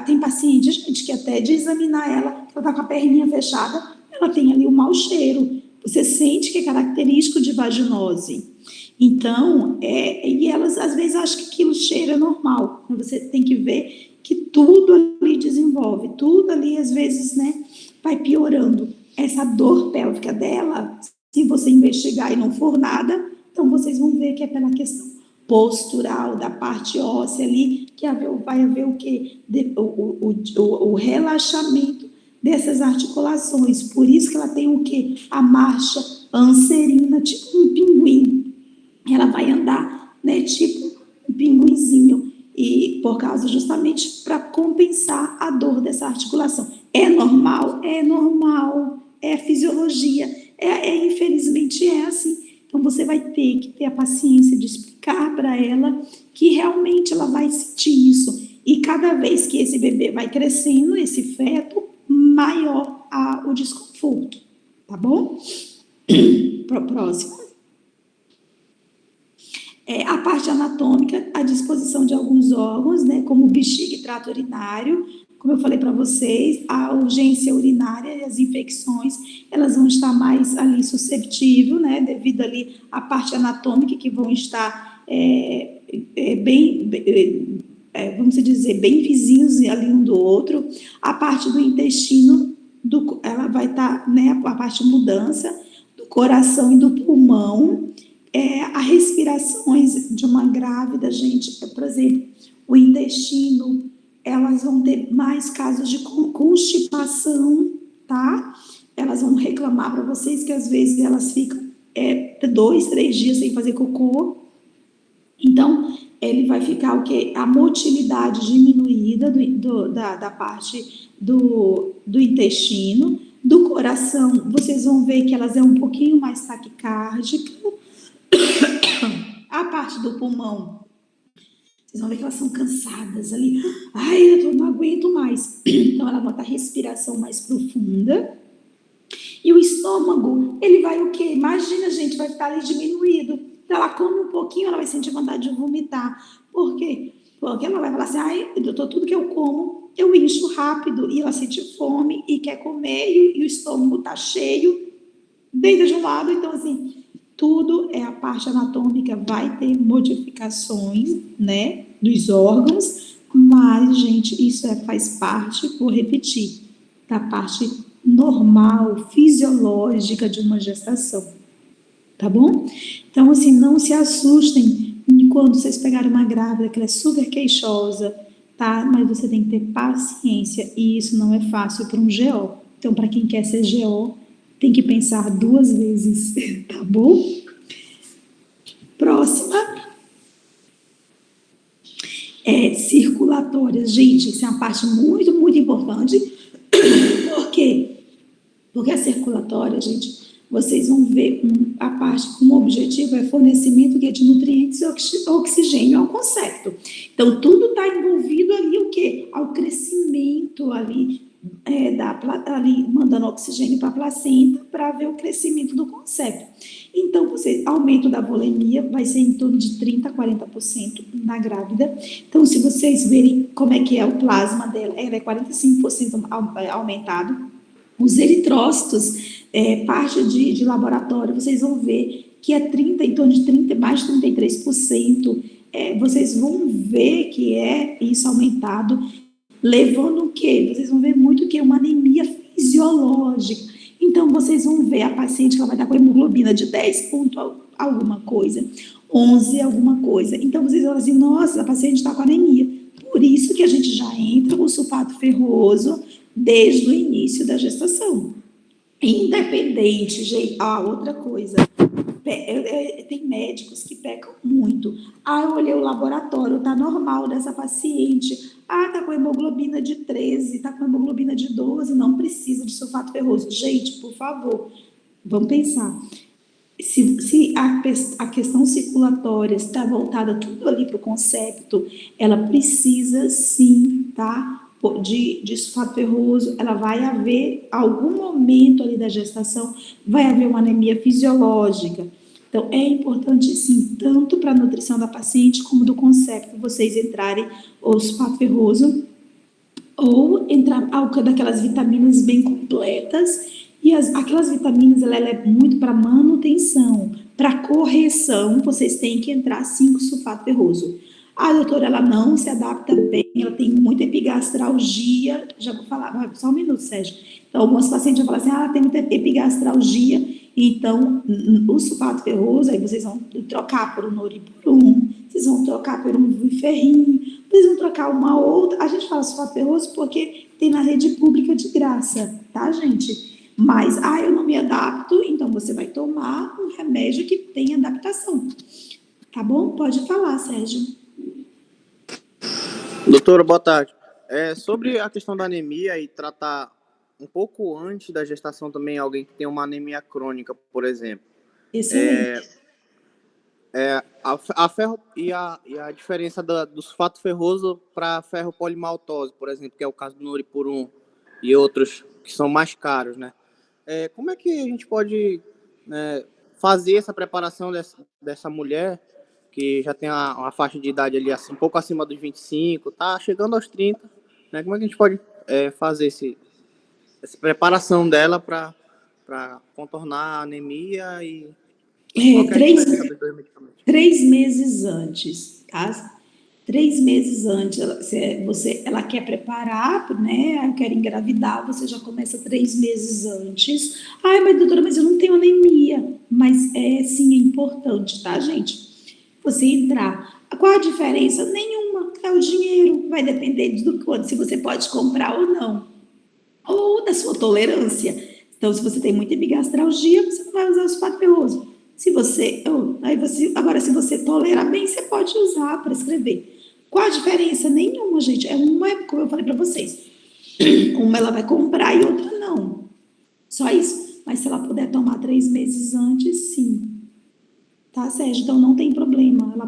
[SPEAKER 1] tem paciente, gente, que até de examinar ela tá com a perninha fechada, ela tem ali um mau cheiro. Você sente que é característico de vaginose. Então, e elas às vezes acham que aquilo cheira normal. Você tem que ver que tudo ali desenvolve, tudo ali às vezes, né, vai piorando. Essa dor pélvica dela, se você investigar e não for nada, então vocês vão ver que é pela questão postural, da parte óssea ali, que vai haver o quê? O relaxamento dessas articulações. Por isso que ela tem o quê? A marcha anserina, tipo um pinguim. Ela vai andar, né, tipo um pinguinzinho, e por causa justamente para compensar a dor dessa articulação. É normal? É normal, é fisiologia, infelizmente é assim. Então você vai ter que ter a paciência de explicar para ela que realmente ela vai sentir isso. E cada vez que esse bebê vai crescendo, esse feto, maior o desconforto, tá bom? Para o próximo. A parte anatômica, a disposição de alguns órgãos, né, como bexiga e trato urinário, como eu falei para vocês, a urgência urinária e as infecções, elas vão estar mais ali susceptíveis, né, devido ali à parte anatômica, que vão estar vamos dizer, bem vizinhos ali um do outro. A parte do intestino, ela vai estar, né, a parte de mudança do coração e do pulmão. As respirações de uma grávida, gente, por exemplo, o intestino, elas vão ter mais casos de constipação, tá? Elas vão reclamar para vocês que às vezes elas ficam 2, 3 dias sem fazer cocô. Então, ele vai ficar o quê? A motilidade diminuída da parte do intestino. Do coração, vocês vão ver que elas é um pouquinho mais taquicárdica. A parte do pulmão, vocês vão ver que elas são cansadas ali. Ai, eu não aguento mais. Então, ela vai ter a respiração mais profunda. E o estômago, ele vai o quê? Imagina, gente, vai ficar ali diminuído. Então, ela come um pouquinho, ela vai sentir vontade de vomitar. Por quê? Porque ela vai falar assim, ai, doutor, tudo que eu como, eu encho rápido. E ela sente fome e quer comer, e o estômago tá cheio, deita de um lado. Então, assim, tudo a parte anatômica vai ter modificações, né, dos órgãos, mas, gente, isso faz parte, vou repetir, da parte normal, fisiológica de uma gestação, tá bom? Então, assim, não se assustem quando vocês pegarem uma grávida que ela é super queixosa, tá? Mas você tem que ter paciência, e isso não é fácil para um GO. Então, para quem quer ser GO, tem que pensar 2 vezes, tá bom? Próxima. Circulatórias. Gente, isso é uma parte muito, muito importante. Por quê? Porque a circulatória, gente, vocês vão ver a parte como objetivo é fornecimento de nutrientes e oxigênio ao concepto. Então, tudo está envolvido ali o quê? Ao crescimento ali, ali mandando oxigênio para a placenta para ver o crescimento do concepto. Então, aumento da volemia vai ser em torno de 30% a 40% na grávida. Então, se vocês verem como é que é o plasma dela, ela é 45% aumentado. Os eritrócitos, parte de laboratório, vocês vão ver que em torno de mais de 33%. Vocês vão ver que isso aumentado, levando o quê? Vocês vão ver muito que é uma anemia fisiológica. Então, vocês vão ver a paciente que ela vai estar com hemoglobina de 10 ponto alguma coisa, 11 alguma coisa. Então, vocês vão assim, nossa, a paciente está com anemia. Por isso que a gente já entra com o sulfato ferroso desde o início da gestação. Independente, gente, outra coisa, tem médicos que pecam muito. Eu olhei o laboratório, tá normal dessa paciente. Tá com hemoglobina de 13, tá com hemoglobina de 12, não precisa de sulfato ferroso. Gente, por favor, vamos pensar. Se a questão circulatória está voltada tudo ali para o concepto, ela precisa sim, tá? De sulfato ferroso, ela vai haver, algum momento ali da gestação, vai haver uma anemia fisiológica. Então, é importante, sim, tanto para a nutrição da paciente, como do concepto, vocês entrarem o sulfato ferroso, ou entrar daquelas vitaminas bem completas, e aquelas vitaminas, ela é muito para manutenção, Para correção, vocês têm que entrar 5-sulfato ferroso. A doutora, ela não se adapta bem, ela tem muita epigastralgia. Já vou falar, só um minuto, Sérgio. Então, alguns pacientes vão falar assim, tem muita epigastralgia, então, o sulfato ferroso, aí vocês vão trocar por um noripurum, vocês vão trocar por um buiferrinho, vocês vão trocar uma outra. A gente fala sulfato ferroso porque tem na rede pública de graça, tá, gente? Mas, eu não me adapto, então você vai tomar um remédio que tem adaptação. Tá bom? Pode falar, Sérgio.
[SPEAKER 11] Doutora, boa tarde. Sobre a questão da anemia e tratar um pouco antes da gestação também alguém que tem uma anemia crônica, por exemplo.
[SPEAKER 1] Excelente.
[SPEAKER 11] A ferro e a diferença do sulfato ferroso para ferropolimaltose, por exemplo, que é o caso do noripurum e outros que são mais caros, né? Como é que a gente pode fazer essa preparação dessa mulher que já tem uma faixa de idade ali assim, um pouco acima dos 25, tá chegando aos 30, né? Como é que a gente pode fazer essa preparação dela para contornar a anemia e
[SPEAKER 1] 3 meses antes, tá? 3 meses antes, ela quer preparar, né? Eu quero engravidar, você já começa 3 meses antes. Mas doutora, mas eu não tenho anemia. Mas sim, é importante, tá, gente? Você entrar. Qual a diferença? Nenhuma. É o dinheiro. Vai depender do quanto, se você pode comprar ou não. Ou da sua tolerância. Então, se você tem muita epigastralgia, você não vai usar o sulfato ferroso. Agora, se você tolera bem, você pode usar para escrever. Qual a diferença? Nenhuma, gente. Como eu falei para vocês. Uma ela vai comprar e outra não. Só isso. Mas se ela puder tomar 3 meses antes, sim. Tá, Sérgio? Então, não tem problema. Ela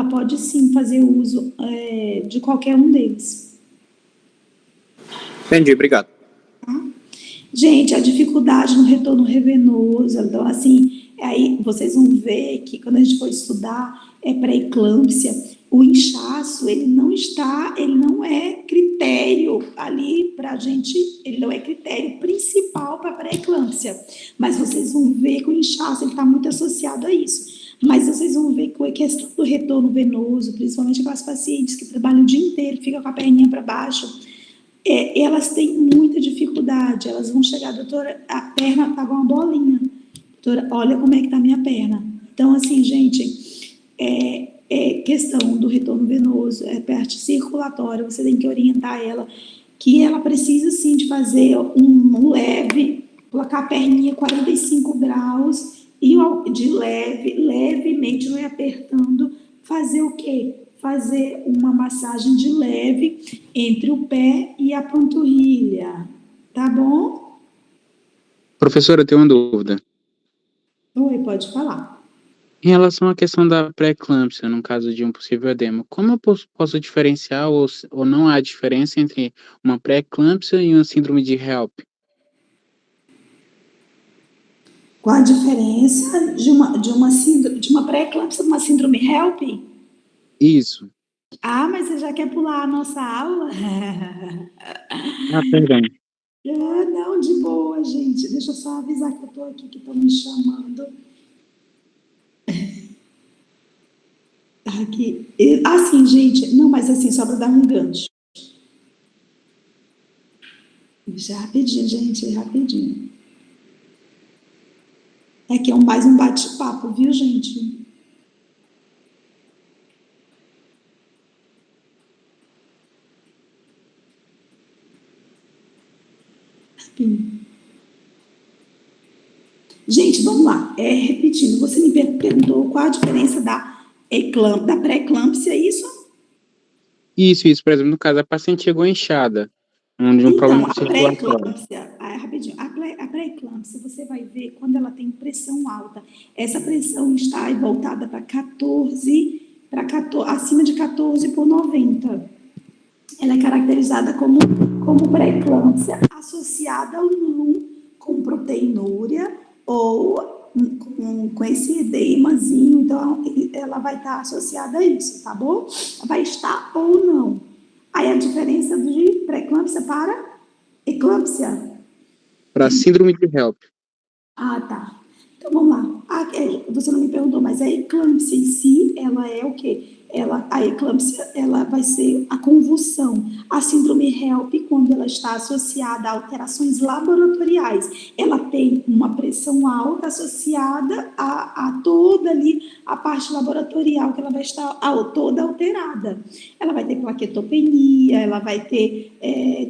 [SPEAKER 1] pode sim fazer uso de qualquer um deles.
[SPEAKER 11] Entendi, obrigado.
[SPEAKER 1] Tá? Gente, a dificuldade no retorno venoso, então, assim, aí vocês vão ver que quando a gente for estudar pré-eclâmpsia, o inchaço, ele não é critério ali pra gente, ele não é critério principal para pré-eclâmpsia, mas vocês vão ver que o inchaço, ele está muito associado a isso. Mas vocês vão ver que a questão do retorno venoso, principalmente aquelas pacientes que trabalham o dia inteiro, ficam com a perninha para baixo, elas têm muita dificuldade, elas vão chegar, doutora, a perna está igual uma bolinha, doutora, olha como é que está a minha perna. Então, assim, gente, questão do retorno venoso, parte circulatória, você tem que orientar ela, que ela precisa, sim, de fazer um leve, colocar a perninha 45 graus, e de levemente, não é apertando, fazer o quê? Fazer uma massagem de leve entre o pé e a panturrilha, tá bom?
[SPEAKER 12] Professora, eu tenho uma dúvida.
[SPEAKER 1] Oi, pode falar.
[SPEAKER 12] Em relação à questão da pré-eclâmpsia, no caso de um possível edema, como eu posso diferenciar ou não há diferença entre uma pré-eclâmpsia e uma síndrome de HELP?
[SPEAKER 1] Qual a diferença de uma pré-eclâmpsia e uma síndrome HELP?
[SPEAKER 12] Isso.
[SPEAKER 1] Mas você já quer pular a nossa aula?
[SPEAKER 12] Perdão.
[SPEAKER 1] Não, de boa, gente. Deixa eu só avisar que eu tô aqui, que estão me chamando. Aqui. Assim, gente, não, mas assim, só para dar um gancho. Já rapidinho, gente, rapidinho. Que é mais um bate-papo, viu, gente? Gente, vamos lá. Repetindo, você me perguntou qual a diferença da pré-eclâmpsia, é isso?
[SPEAKER 12] Isso. Por exemplo, no caso, a paciente chegou inchada. De um problema circulatório.
[SPEAKER 1] Rapidinho. A pré-eclâmpsia, você vai ver quando ela tem pressão alta. Essa pressão está voltada para 14, acima de 14/90. Ela é caracterizada como pré-eclâmpsia, associada ou não com proteinúria ou com esse edemazinho. Então, ela vai estar associada a isso, tá bom? Vai estar ou não. Aí a diferença de pré-eclâmpsia para eclâmpsia?
[SPEAKER 12] Para síndrome de HELP.
[SPEAKER 1] Tá. Então, vamos lá. Você não me perguntou, mas a eclâmpsia em si, ela é o quê? A eclâmpsia, ela vai ser a convulsão. A síndrome HELP, quando ela está associada a alterações laboratoriais, ela tem uma pressão alta associada a toda ali a parte laboratorial, que ela vai estar toda alterada. Ela vai ter plaquetopenia, ela vai ter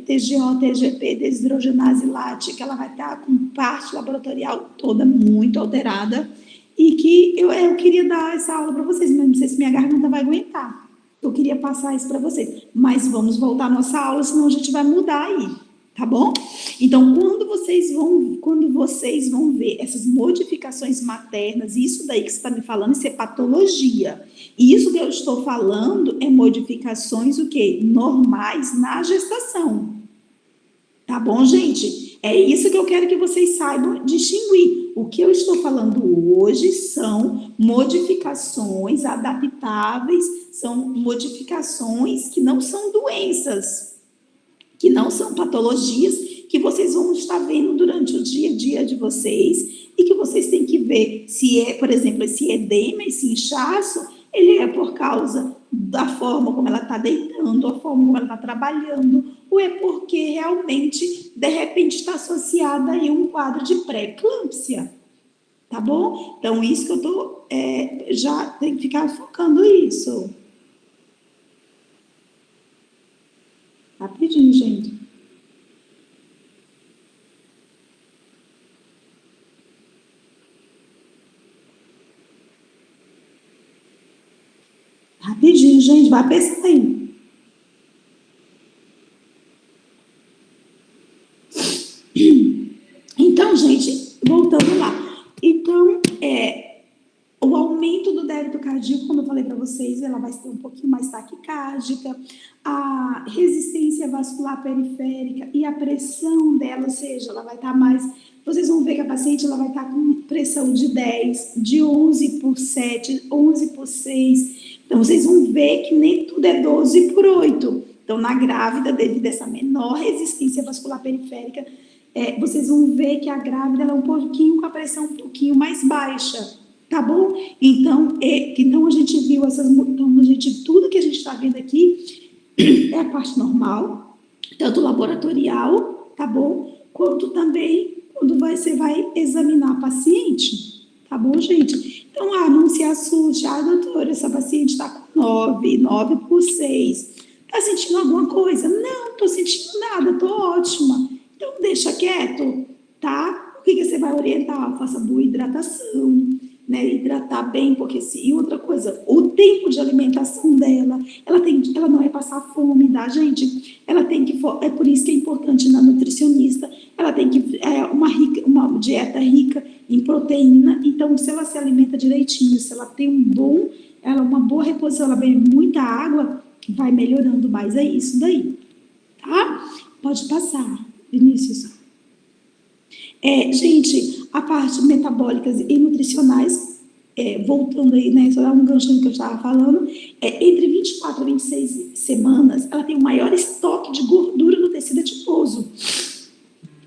[SPEAKER 1] TGO, TGP, desidrogenase lática, ela vai estar com parte laboratorial toda muito alterada. E que eu queria dar essa aula para vocês, mas não sei se minha garganta vai aguentar. Eu queria passar isso para vocês. Mas vamos voltar à nossa aula, senão a gente vai mudar aí, tá bom? Então, quando vocês vão ver essas modificações maternas, isso daí que você está me falando, isso é patologia. E isso que eu estou falando é modificações, o quê? Normais na gestação. Tá bom, gente? É isso que eu quero que vocês saibam distinguir. O que eu estou falando hoje são modificações adaptáveis, são modificações que não são doenças, que não são patologias, que vocês vão estar vendo durante o dia a dia de vocês e que vocês têm que ver se é, por exemplo, esse edema, esse inchaço, ele é por causa da forma como ela está deitando, a forma como ela está trabalhando, ou é porque realmente, de repente, está associada a um quadro de pré-eclâmpsia, tá bom? Então, isso que eu estou, já tem que ficar focando isso. Rapidinho, gente. Rapidinho, gente, vai pensando aí. Então, gente, voltando lá. Então, o aumento do débito cardíaco, como eu falei para vocês, ela vai ser um pouquinho mais taquicárdica, a resistência vascular periférica e a pressão dela, ou seja, ela vai estar mais... Vocês vão ver que a paciente ela vai estar com pressão de 10, de 11 por 7, 11 por 6. Então, vocês vão ver que nem tudo é 12 por 8. Então, na grávida, devido a essa menor resistência vascular periférica, vocês vão ver que a grávida ela é um pouquinho com a pressão um pouquinho mais baixa, tá bom? Então, a gente viu tudo que a gente está vendo aqui é a parte normal, tanto laboratorial, tá bom? Quanto também quando você vai examinar a paciente, tá bom, gente? Então, não se assuste, doutora, essa paciente está com 9 por 6. Tá sentindo alguma coisa? Não, tô sentindo nada, tô ótima. Então, deixa quieto, tá? O que você vai orientar? Faça boa hidratação, né? Hidratar bem, porque e outra coisa, o tempo de alimentação dela, ela não vai passar fome, tá, gente? Ela tem que, é por isso que é importante na nutricionista, ela tem que, uma dieta rica em proteína, então, se ela se alimenta direitinho, se ela tem uma boa reposição, ela bebe muita água, vai melhorando mais, isso daí, tá? Pode passar, Vinícius. Gente, a parte metabólicas e nutricionais, voltando aí, né, só dar um gancho no que eu estava falando, entre 24 a 26 semanas, ela tem o maior estoque de gordura no tecido adiposo.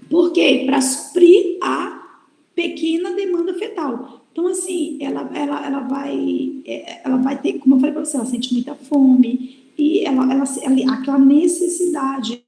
[SPEAKER 1] Por quê? Para suprir a pequena demanda fetal. Então, assim, ela vai ter, como eu falei para você, ela sente muita fome, e aquela necessidade,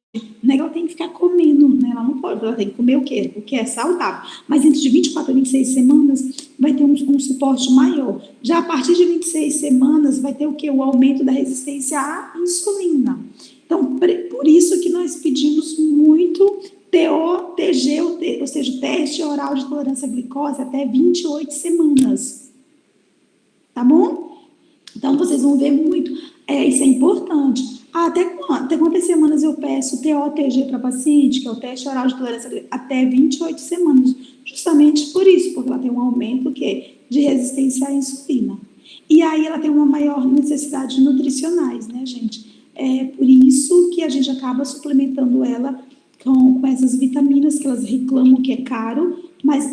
[SPEAKER 1] né, ela tem que ficar comendo, né, ela não pode, ela tem que comer o quê? O que é saudável. Mas entre de 24 a 26 semanas vai ter um suporte maior. Já a partir de 26 semanas vai ter o quê? O aumento da resistência à insulina. Então, por isso que nós pedimos muito TG, ou seja, teste oral de tolerância à glicose até 28 semanas. Tá bom? Então, vocês vão ver muito. Isso é importante. Até quantas semanas eu peço TOTG para paciente, que é o teste oral de tolerância, até 28 semanas. Justamente por isso, porque ela tem um aumento de resistência à insulina. E aí ela tem uma maior necessidade de nutricionais, né, gente? É por isso que a gente acaba suplementando ela com essas vitaminas que elas reclamam que é caro, mas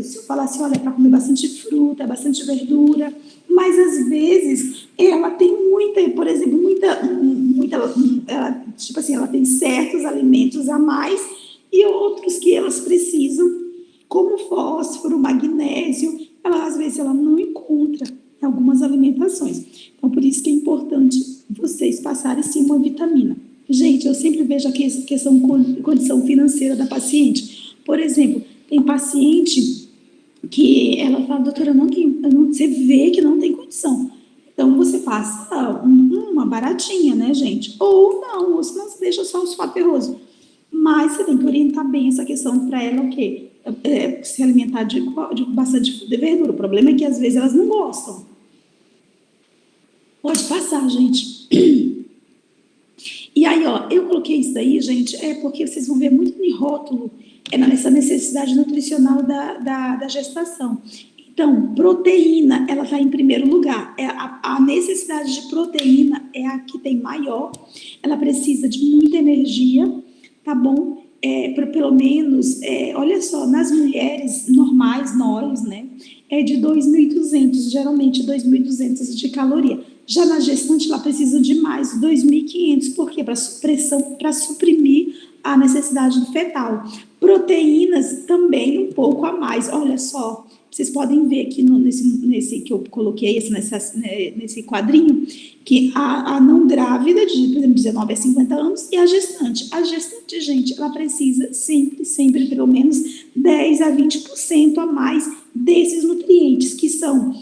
[SPEAKER 1] se eu falar assim, olha, para comer bastante fruta, bastante verdura, mas às vezes ela tem por exemplo, ela tem certos alimentos a mais e outros que elas precisam como fósforo, magnésio, às vezes ela não encontra em algumas alimentações. Então, por isso que é importante vocês passarem sim uma vitamina. Gente, eu sempre vejo a questão condição financeira da paciente. Por exemplo, tem paciente que ela fala, doutora, você vê que não tem condição. Então, você passa uma baratinha, né, gente? Ou não, ou senão você deixa só o sulfato ferroso. Mas você tem que orientar bem essa questão para ela, o quê? Se alimentar de bastante fruta e verdura. O problema é que, às vezes, elas não gostam. Pode passar, gente. E aí, ó, eu coloquei isso daí, gente, porque vocês vão ver muito no rótulo, nessa necessidade nutricional da gestação. Então, proteína, ela está em primeiro lugar. A necessidade de proteína é a que tem maior. Ela precisa de muita energia, tá bom? Pelo menos, olha só, nas mulheres normais, nós, né? É de 2.200, geralmente 2.200 de caloria. Já na gestante, ela precisa de mais, 2.500. Por quê? Para suprimir a necessidade do fetal. Proteínas também um pouco a mais. Olha só, vocês podem ver aqui nesse que eu coloquei, nesse quadrinho, que a não grávida, de 19 a 50 anos, e a gestante. A gestante, gente, ela precisa sempre, pelo menos 10 a 20% a mais desses nutrientes, que são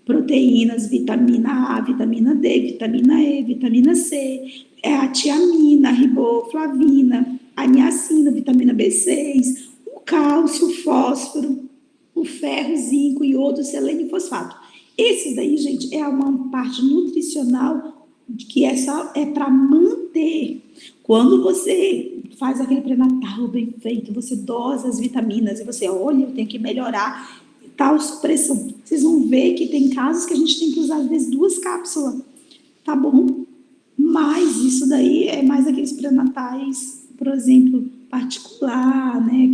[SPEAKER 1] proteínas, vitamina A, vitamina D, vitamina E, vitamina C, a tiamina, a riboflavina, a niacina, vitamina B6, o cálcio, o fósforo, o ferro, zinco, iodo, selênio e fosfato. Esses daí, gente, é uma parte nutricional que é para manter. Quando você faz aquele pré-natal bem feito, você dosa as vitaminas e você, olha, eu tenho que melhorar tal supressão. Vocês vão ver que tem casos que a gente tem que usar, às vezes, 2 cápsulas, tá bom? Mas isso daí é mais aqueles pré-natais, por exemplo, particular, né?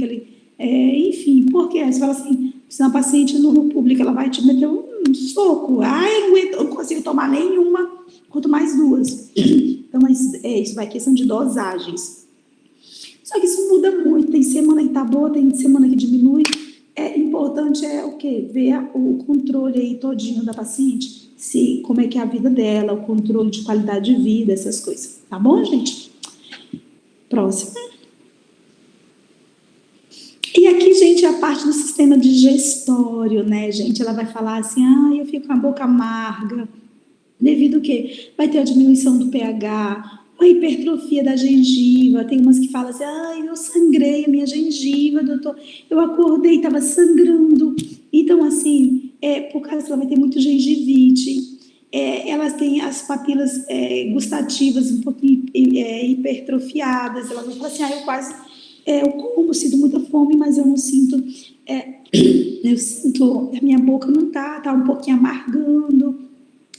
[SPEAKER 1] Enfim, porque você fala assim, se uma paciente no público, ela vai te meter um soco, eu não consigo tomar nenhuma, quanto mais 2. Então, isso vai questão de dosagens. Só que isso muda muito, tem semana que tá boa, tem semana que diminui. Importante o quê? Ver o controle aí todinho da paciente, como é que é a vida dela, o controle de qualidade de vida, essas coisas. Tá bom, gente? Próximo. E aqui, gente, é a parte do sistema digestório, né, gente? Ela vai falar assim, eu fico com a boca amarga, devido ao quê? Vai ter a diminuição do pH, a hipertrofia da gengiva. Tem umas que falam assim, eu sangrei a minha gengiva, doutor, eu acordei e estava sangrando. Então, assim, por causa que ela vai ter muito gengivite, elas têm as papilas gustativas um pouquinho hipertrofiadas, elas vão falar assim, eu como, sinto muita fome, mas eu não sinto, eu sinto, a minha boca não tá um pouquinho amargando.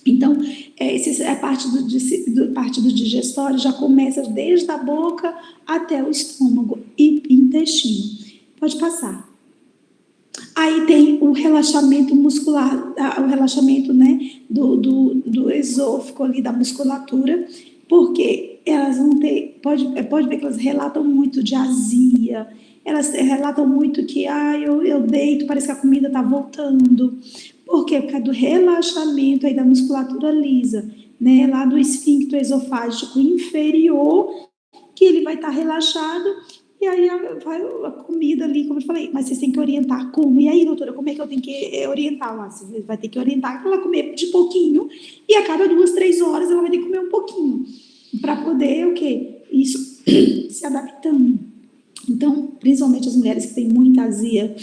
[SPEAKER 1] Então, a parte do digestório já começa desde a boca até o estômago e intestino. Pode passar. Aí tem o relaxamento muscular, o relaxamento, né, do esôfago ali, da musculatura, porque elas vão ter, pode ver que elas relatam muito de azia, elas relatam muito que, eu deito, parece que a comida está voltando. Por quê? Por causa do relaxamento aí da musculatura lisa, né, lá do esfíncter esofágico inferior, que ele vai estar relaxado, e aí a comida ali, como eu falei, mas vocês têm que orientar como. E aí, doutora, como é que eu tenho que orientar lá? Você vai ter que orientar para ela comer de pouquinho, e a cada 2, 3 horas ela vai ter que comer um pouquinho, para poder, o quê? Isso se adaptando. Então, principalmente as mulheres que têm muita azia,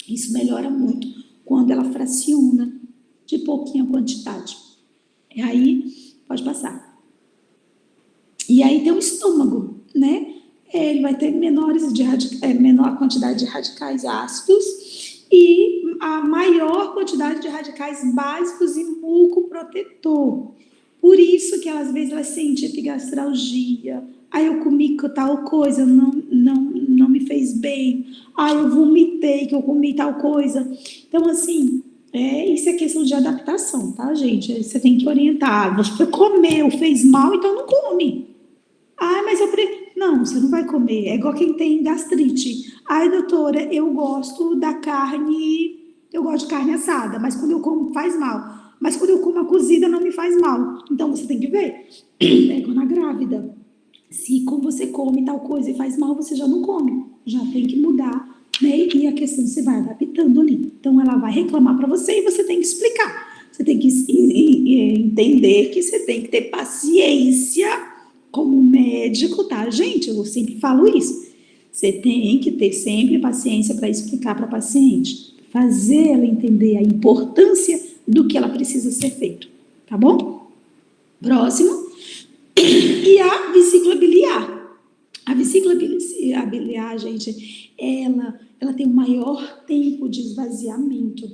[SPEAKER 1] isso melhora muito quando ela fraciona de pouquinha quantidade. E aí, pode passar. E aí tem o estômago, né? Ele vai ter menor quantidade de radicais ácidos e a maior quantidade de radicais básicos e mucoprotetor. Por isso que às vezes ela sente epigastralgia. Eu comi tal coisa, não me fez bem. Eu vomitei que eu comi tal coisa. Então, assim, isso é questão de adaptação, tá, gente? Você tem que orientar. Você comeu, fez mal, então não come. Mas Não, você não vai comer. É igual quem tem gastrite. Ai, doutora, eu gosto de carne assada, mas quando eu como faz mal. Mas quando eu como a cozida não me faz mal. Então você tem que ver. É igual na grávida. Se como você come tal coisa e faz mal, você já não come. Já tem que mudar, né? E a questão você vai adaptando ali. Então ela vai reclamar para você e você tem que explicar. Você tem que entender que você tem que ter paciência como médico, tá, gente? Eu sempre falo isso. Você tem que ter sempre paciência para explicar para a paciente, fazer ela entender a importância do que ela precisa ser feito, tá bom? Próximo. E a vesícula biliar. A vesícula biliar, gente, ela tem o maior tempo de esvaziamento,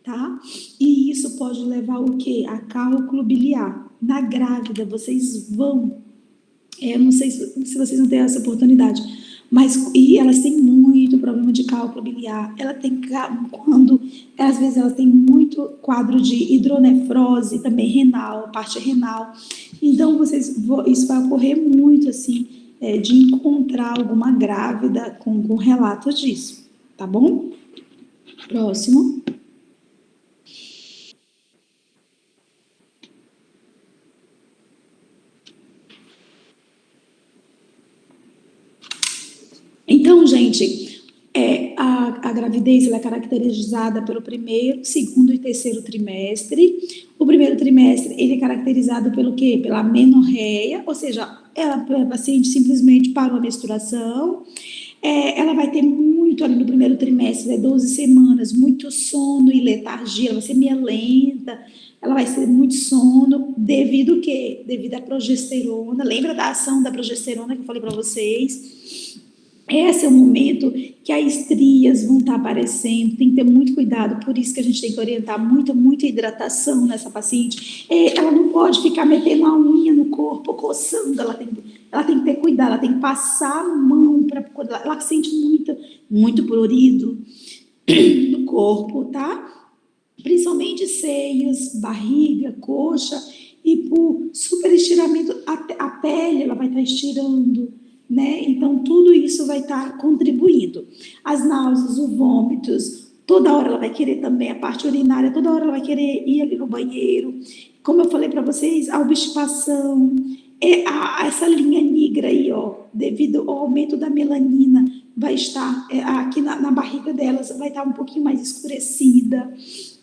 [SPEAKER 1] tá? E isso pode levar o quê? A cálculo biliar. Na grávida, vocês vão... eu não sei se vocês não têm essa oportunidade, mas elas têm muito problema de cálculo biliar. Ela tem às vezes ela tem muito quadro de hidronefrose, também renal, parte renal. Então isso vai ocorrer muito assim, de encontrar alguma grávida com relato disso, tá bom? Próximo. Então, gente, a gravidez ela é caracterizada pelo primeiro, segundo e terceiro trimestre. O primeiro trimestre ele é caracterizado pelo quê? Pela amenorreia, ou seja, a paciente simplesmente parou a menstruação. Ela vai ter muito ali no primeiro trimestre, 12 semanas, muito sono e letargia, ela vai ser meio lenta, ela vai ter muito sono, devido ao quê? Devido à progesterona. Lembra da ação da progesterona que eu falei para vocês? Esse é o momento que as estrias vão estar aparecendo, tem que ter muito cuidado, por isso que a gente tem que orientar muita hidratação nessa paciente. Ela não pode ficar metendo a unha no corpo, coçando, ela tem que ter cuidado, ela tem que passar a mão, ela sente muito prurido no corpo, tá? Principalmente seios, barriga, coxa, e por superestiramento, a pele ela vai estar estirando, né? Então, tudo isso vai estar contribuindo. As náuseas, os vômitos, toda hora ela vai querer também, a parte urinária, toda hora ela vai querer ir ali no banheiro. Como eu falei para vocês, a obstipação, essa linha negra aí, ó, devido ao aumento da melanina, vai estar aqui na barriga delas, vai estar um pouquinho mais escurecida,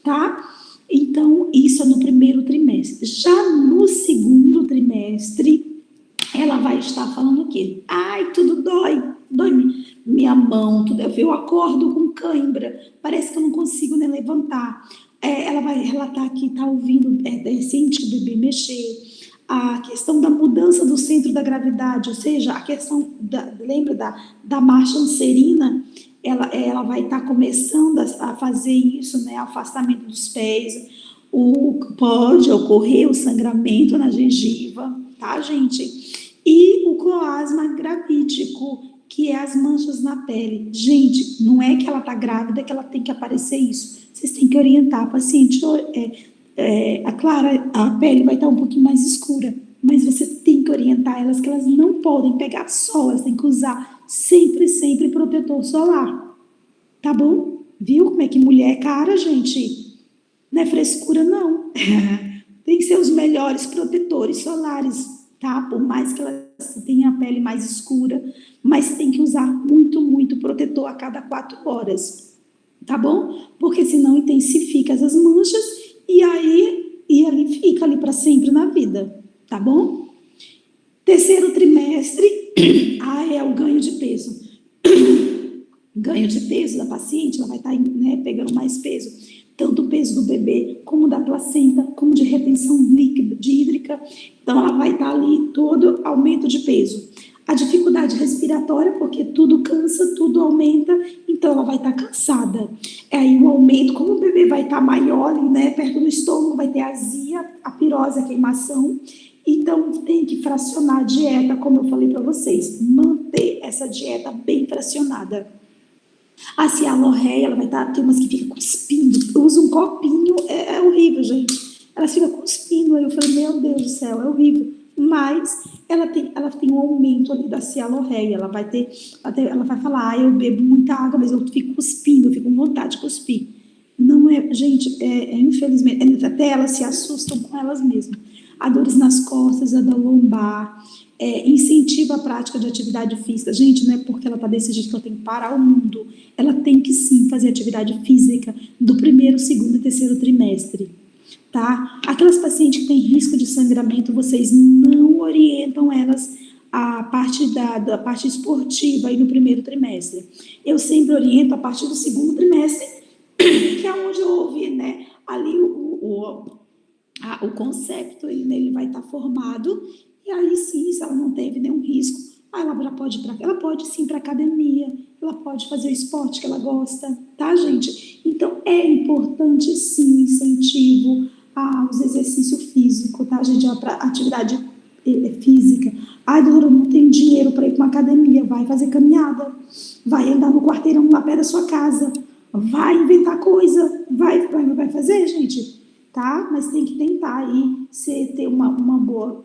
[SPEAKER 1] tá? Então, isso é no primeiro trimestre. Já no segundo trimestre, ela vai estar falando o quê? Ai, tudo dói minha mão, eu acordo com cãibra, parece que eu não consigo nem levantar. Ela vai relatar que está ouvindo, sente o bebê mexer, a questão da mudança do centro da gravidade, ou seja, a questão, lembra da marcha anserina, ela vai estar começando a fazer isso, né, afastamento dos pés, pode ocorrer o sangramento na gengiva, tá, gente? E o cloasma gravídico, que é as manchas na pele. Gente, não é que ela está grávida que ela tem que aparecer isso. Vocês têm que orientar a paciente. Claro, a pele vai estar um pouquinho mais escura, mas você tem que orientar elas que elas não podem pegar sol, elas têm que usar sempre protetor solar. Tá bom? Viu como é que mulher é cara, gente? Não é frescura, não. Tem que ser os melhores protetores solares, tá? Por mais que ela tenha a pele mais escura, mas tem que usar muito protetor a cada 4 horas, tá bom? Porque senão intensifica essas manchas e ali fica ali para sempre na vida, tá bom? Terceiro trimestre, é o ganho de peso. Ganho de peso da paciente, ela vai estar, né, pegando mais peso, tanto o peso do bebê, como da placenta, como de retenção líquida, de hídrica. Então, ela vai estar ali todo aumento de peso. A dificuldade respiratória, porque tudo cansa, tudo aumenta, então ela vai estar cansada. Aí o aumento, como o bebê vai estar maior ali, né, perto do estômago, vai ter azia, a pirose, a queimação. Então, tem que fracionar a dieta, como eu falei para vocês, manter essa dieta bem fracionada. A cialorreia, ela vai estar, tem umas que ficam cuspindo, usa um copinho, é horrível, gente. Elas ficam cuspindo, aí eu falei, meu Deus do céu, é horrível. Mas ela tem um aumento ali da cialorreia, ela vai falar, eu bebo muita água, mas eu fico cuspindo, eu fico com vontade de cuspir. Não é, gente, infelizmente, até elas se assustam com elas mesmas. A dores nas costas, a da lombar, incentiva a prática de atividade física. Gente, não é porque ela está desse jeito que ela tem que parar o mundo. Ela tem que sim fazer atividade física do 1º, 2º e 3º trimestre. Tá? Aquelas pacientes que têm risco de sangramento, vocês não orientam elas a parte da parte esportiva aí no 1º trimestre. Eu sempre oriento a partir do 2º trimestre, que é onde houve, né, ali o concepto, ele vai estar formado, e aí sim, se ela não teve nenhum risco, ela já pode ela pode sim ir para academia, ela pode fazer o esporte que ela gosta, tá, gente? Então, é importante sim o incentivo aos exercícios físicos, tá, gente? A atividade física. Ai, doutora, não tem dinheiro para ir para uma academia, vai fazer caminhada, vai andar no quarteirão lá perto da sua casa, vai inventar coisa, vai fazer, gente, tá? Mas tem que tentar aí ter uma boa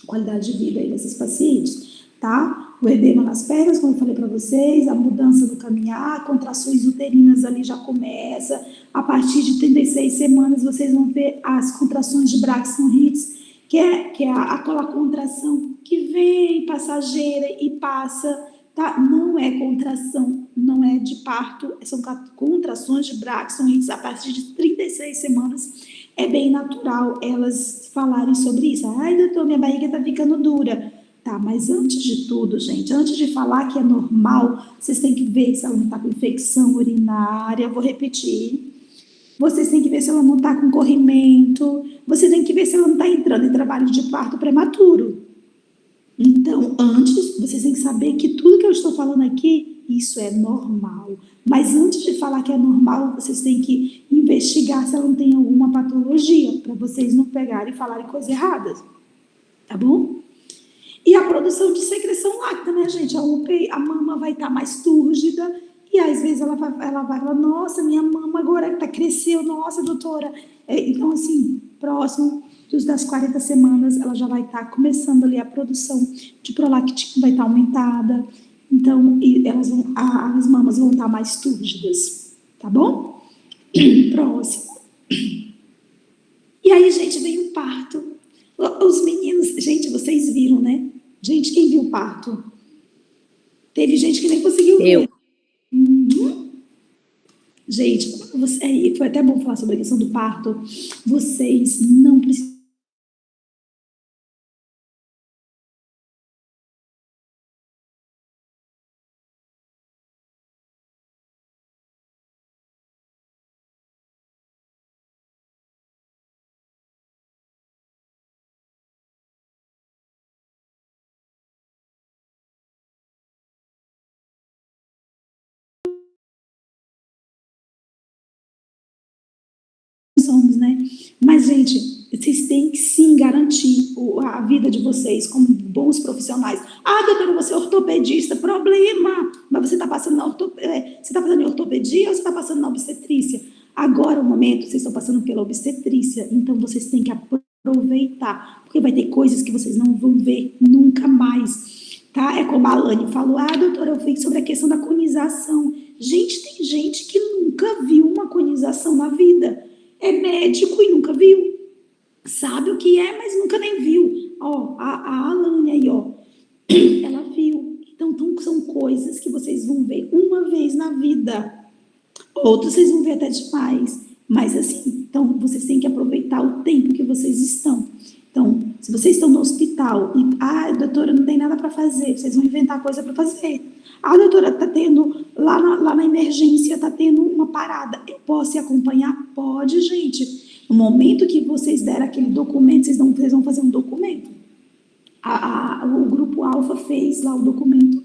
[SPEAKER 1] qualidade de vida aí desses pacientes, tá? O edema nas pernas, como eu falei para vocês, a mudança do caminhar, contrações uterinas ali já começa, a partir de 36 semanas vocês vão ver as contrações de Braxton Hicks, que é aquela contração que vem passageira e passa, tá? Não é contração, não é de parto, são contrações de Braxton Hicks a partir de 36 semanas. É bem natural elas falarem sobre isso. Ai, doutor, minha barriga tá ficando dura. Tá, mas antes de tudo, gente, antes de falar que é normal, vocês têm que ver se ela não tá com infecção urinária. Vou repetir. Vocês têm que ver se ela não tá com corrimento. Você tem que ver se ela não tá entrando em trabalho de parto prematuro. Então, antes, vocês têm que saber que tudo que eu estou falando aqui, isso é normal. Mas antes de falar que é normal, vocês têm que investigar se ela não tem alguma patologia, para vocês não pegarem e falarem coisas erradas. Tá bom? E a produção de secreção láctea, né, gente? A mama vai estar mais túrgida e às vezes ela vai falar, nossa, minha mama agora cresceu, nossa, doutora. Então, assim, próximo das 40 semanas, ela já vai estar começando ali a produção de prolactina, vai estar aumentada. Então, as mamas vão estar mais túrgidas, tá bom? Próximo. E aí, gente, vem o parto. Os meninos, gente, vocês viram, né? Gente, quem viu o parto? Teve gente que nem conseguiu ver. Uhum. Gente, foi até bom falar sobre a questão do parto. Vocês não precisam. Somos, né? Mas, gente, vocês têm que sim garantir a vida de vocês como bons profissionais. Ah, doutora, você é ortopedista, problema. Mas você está passando em ortopedia ou você está passando na obstetrícia? Agora, no momento, vocês estão passando pela obstetrícia, então vocês têm que aproveitar, porque vai ter coisas que vocês não vão ver nunca mais, tá? É como a Alane falou, doutora, eu fiz sobre a questão da conização. Gente, tem gente que nunca viu uma conização na vida. É médico e nunca viu. Sabe o que é, mas nunca nem viu. Ó, a Alane aí, ó, ela viu. Então, são coisas que vocês vão ver uma vez na vida. Outros vocês vão ver até demais. Mas assim, então, vocês têm que aproveitar o tempo que vocês estão. Então, se vocês estão no hospital e, doutora, não tem nada para fazer, vocês vão inventar coisa para fazer. Doutora, tá tendo, lá na emergência, tá tendo uma parada. Eu posso ir acompanhar? Pode, gente. No momento que vocês deram aquele documento, vocês vão fazer um documento. O grupo Alfa fez lá o documento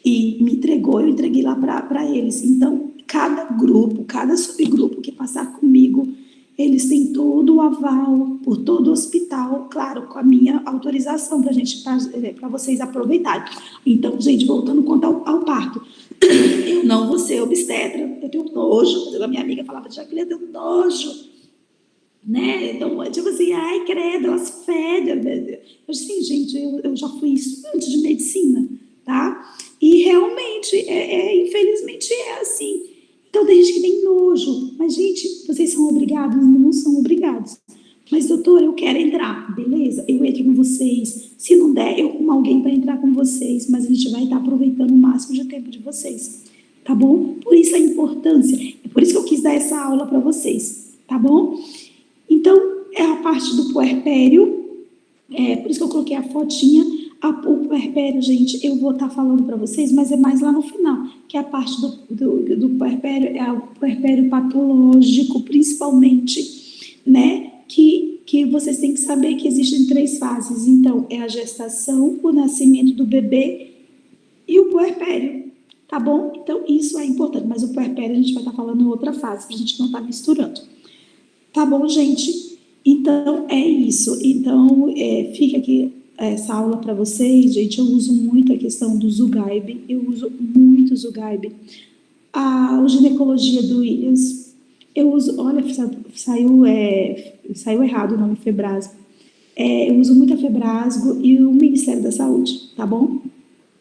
[SPEAKER 1] e me entregou, eu entreguei lá para eles. Então, cada grupo, cada subgrupo que passar comigo, eles têm todo o aval por todo o hospital, claro, com a minha autorização para vocês aproveitarem. Então, gente, voltando quanto ao parto, eu não vou ser obstetra, eu tenho nojo, a minha amiga falava de Jaqueline, eu tenho nojo né? Então, tipo assim, ai, credo, elas fedem. Eu disse, gente, eu já fui estudante de medicina, tá? E realmente, infelizmente é assim. Então, tem gente que tem nojo. Mas, gente, vocês são obrigados? Não são obrigados. Mas, doutor, eu quero entrar. Beleza, eu entro com vocês. Se não der, eu arrumo alguém para entrar com vocês. Mas a gente vai estar aproveitando o máximo de tempo de vocês. Tá bom? Por isso a importância. É por isso que eu quis dar essa aula para vocês. Tá bom? Então, é a parte do puerpério. Por isso que eu coloquei a fotinha. O puerpério, gente, eu vou estar falando para vocês, mas é mais lá no final, que é a parte do puerpério, é o puerpério patológico, principalmente, né? Que vocês têm que saber que existem 3 fases. Então, é a gestação, o nascimento do bebê e o puerpério, tá bom? Então, isso é importante, mas o puerpério a gente vai estar falando em outra fase, para a gente não estar misturando. Tá bom, gente? Então, é isso. Então, fica aqui essa aula para vocês, gente. Eu uso muito a questão do Zugaib, eu uso muito o Zugaib. A ginecologia do Williams, eu uso, olha, saiu errado o nome Febrasgo. Eu uso muito a Febrasgo e o Ministério da Saúde, tá bom?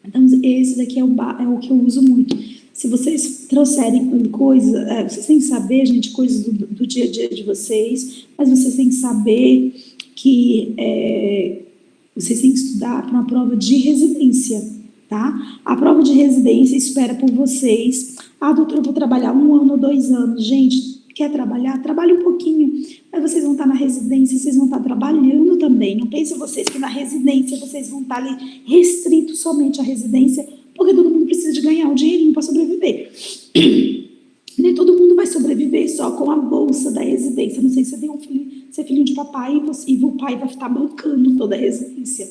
[SPEAKER 1] Então, esse daqui é o que eu uso muito. Se vocês trouxerem coisas, vocês têm que saber, gente, coisas do dia a dia de vocês, mas vocês têm que saber que vocês têm que estudar para uma prova de residência, tá? A prova de residência espera por vocês. Ah, doutora, eu vou trabalhar 1 ano ou 2 anos. Gente, quer trabalhar? Trabalhe um pouquinho. Mas vocês vão estar na residência, vocês vão estar trabalhando também. Não pense vocês que na residência vocês vão estar ali restritos somente à residência, porque todo mundo precisa de ganhar um dinheirinho para sobreviver. Nem todo mundo vai sobreviver só com a bolsa da residência. Não sei se você é filho de papai e o pai vai estar bancando toda a residência.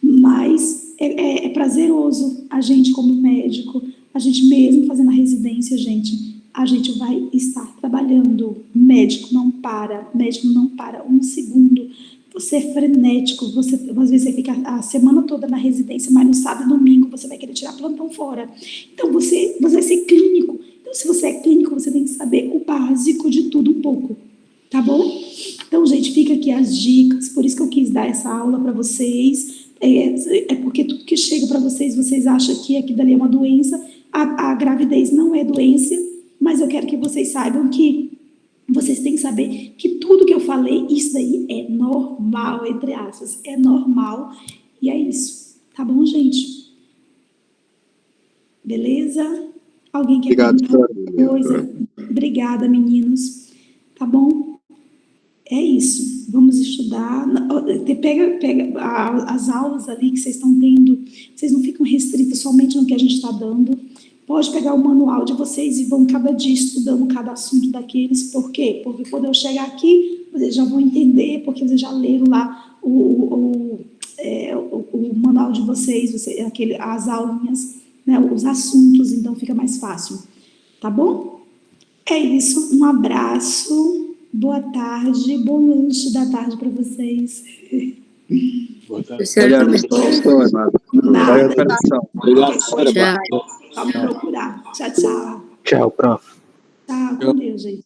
[SPEAKER 1] Mas é prazeroso a gente, como médico, a gente mesmo fazendo a residência, gente, a gente vai estar trabalhando. Médico não para 1 segundo. Você é frenético, às vezes você fica a semana toda na residência, mas no sábado e domingo você vai querer tirar plantão fora. Então, você vai ser clínico. Então, se você é clínico, você tem que saber o básico de tudo um pouco, tá bom? Então, gente, fica aqui as dicas, por isso que eu quis dar essa aula para vocês, porque tudo que chega para vocês acham que aqui dali é uma doença, a gravidez não é doença, mas eu quero que vocês saibam que vocês têm que saber que tudo que eu falei, isso daí é normal, entre aspas, é normal, e é isso, tá bom, gente? Beleza? Alguém quer perguntar alguma coisa? Obrigada, meninos. Tá bom? É isso. Vamos estudar. Pega as aulas ali que vocês estão tendo. Vocês não ficam restritos somente no que a gente está dando. Pode pegar o manual de vocês e vão cada dia estudando cada assunto daqueles. Por quê? Porque quando eu chegar aqui, vocês já vão entender, porque vocês já leram lá o manual de vocês, as aulinhas, né, os assuntos, então fica mais fácil, tá bom? É isso, um abraço, boa tarde, bom lanche da tarde para vocês.
[SPEAKER 3] Boa tarde. Obrigado,
[SPEAKER 1] Só me procurar. Tchau, tchau.
[SPEAKER 3] Tchau, prof.
[SPEAKER 1] Tchau, com Deus, gente.